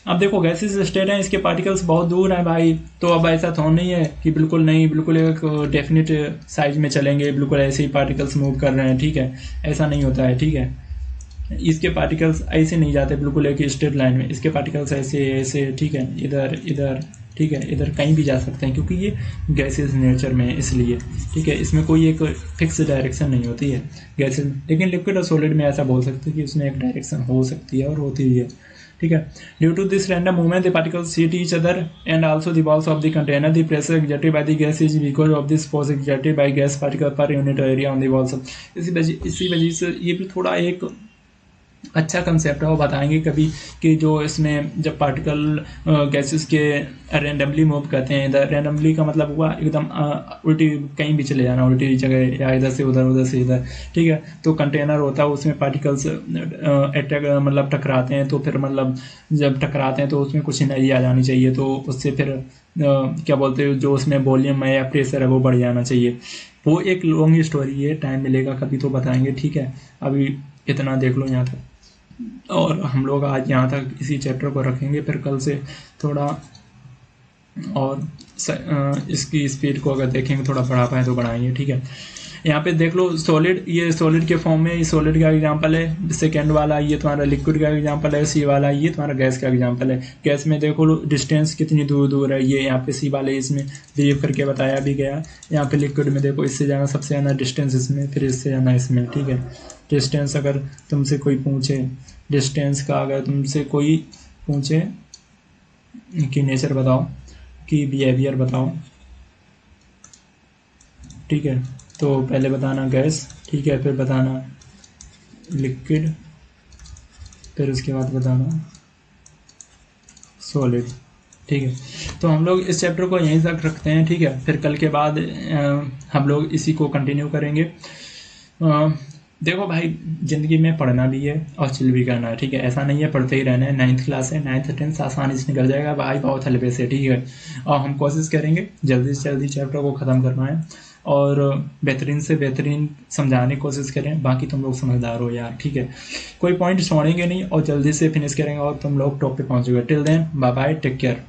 अब देखो गैसेस स्टेट हैं, इसके पार्टिकल्स बहुत दूर हैं भाई, तो अब ऐसा तो नहीं है कि बिल्कुल नहीं, बिल्कुल एक डेफिनेट साइज में चलेंगे, बिल्कुल ऐसे ही पार्टिकल्स मूव कर रहे हैं, ठीक है। ऐसा नहीं होता है, ठीक है। इसके पार्टिकल्स ऐसे नहीं जाते बिल्कुल एक स्ट्रेट लाइन में, इसके पार्टिकल्स ऐसे ऐसे, ठीक है, इधर इधर, ठीक है, इधर कहीं भी जा सकते हैं, क्योंकि ये गैसेस नेचर में है इसलिए, ठीक है। इसमें कोई एक फिक्स डायरेक्शन नहीं होती है गैसेस, लेकिन लिक्विड और सॉलिड में ऐसा बोल सकते हैं कि उसमें एक डायरेक्शन हो सकती है और होती भी है, ठीक है। Due to this random movement the particles hit each other and also the walls of the container. The pressure exerted by the gas is because of this force exerted by gas particle per unit area on the walls. इसी वजह से ये भी थोड़ा एक अच्छा concept है, वो बताएंगे कभी कि जो इसमें जब पार्टिकल गैसेस के रैंडमली मूव करते हैं, इधर रैंडमली का मतलब हुआ एकदम उल्टी कहीं भी चले जाना, उल्टी जगह या इधर से उधर से इधर, ठीक है। तो कंटेनर होता है, उसमें पार्टिकल्स अटैक मतलब टकराते हैं, तो फिर मतलब जब टकराते हैं तो उसमें कुछ एनर्जी आ जानी चाहिए, तो उससे फिर क्या बोलते हैं, जो उसमें वॉल्यूम है या प्रेशर है वो बढ़ जाना चाहिए। वो एक लॉन्ग स्टोरी है, टाइम मिलेगा कभी तो बताएंगे, ठीक है। अभी इतना देख लो यहाँ तक, और हम लोग आज यहाँ तक इसी चैप्टर को रखेंगे, फिर कल से थोड़ा और इसकी स्पीड को अगर देखेंगे थोड़ा बढ़ा पाए तो बढ़ाएंगे, ठीक है। यहाँ पे देख लो सॉलिड, ये सॉलिड के फॉर्म में, ये सॉलिड का एग्जांपल है। सेकेंड वाला ये तुम्हारा लिक्विड का एग्जांपल है, सी वाला ये तुम्हारा गैस का एग्जांपल है। गैस में देखो लो डिस्टेंस कितनी दूर दूर है, ये यहाँ पे सी वाले इसमें बिलीव करके बताया भी गया। यहाँ पे लिक्विड में देखो इससे जाना सबसे ज़्यादा डिस्टेंस इसमें, फिर इससे जाना इसमें, ठीक है। डिस्टेंस अगर तुमसे कोई पूछे, डिस्टेंस का अगर तुमसे कोई पूछे कि नेचर बताओ, कि बिहेवियर बताओ, ठीक है, तो पहले बताना गैस, ठीक है, फिर बताना लिक्विड, फिर उसके बाद बताना सॉलिड, ठीक है। तो हम लोग इस चैप्टर को यहीं तक रखते हैं, ठीक है। फिर कल के बाद हम लोग इसी को कंटिन्यू करेंगे। देखो भाई, ज़िंदगी में पढ़ना भी है और चिल भी करना है, ठीक है। ऐसा नहीं है पढ़ते ही रहना है, 9th क्लास है, 9th 10th आसानी से निकल जाएगा भाई, बहुत हल्के से, ठीक है। और हम कोशिश करेंगे जल्दी से जल्दी चैप्टर को ख़त्म करना है और बेहतरीन से बेहतरीन समझाने की कोशिश करें। बाकी तुम लोग समझदार हो यार, ठीक है। कोई पॉइंट छोड़ेंगे नहीं और जल्दी से फिनिश करेंगे और तुम लोग टॉप पे पहुँचोगे। Till then bye bye, take care.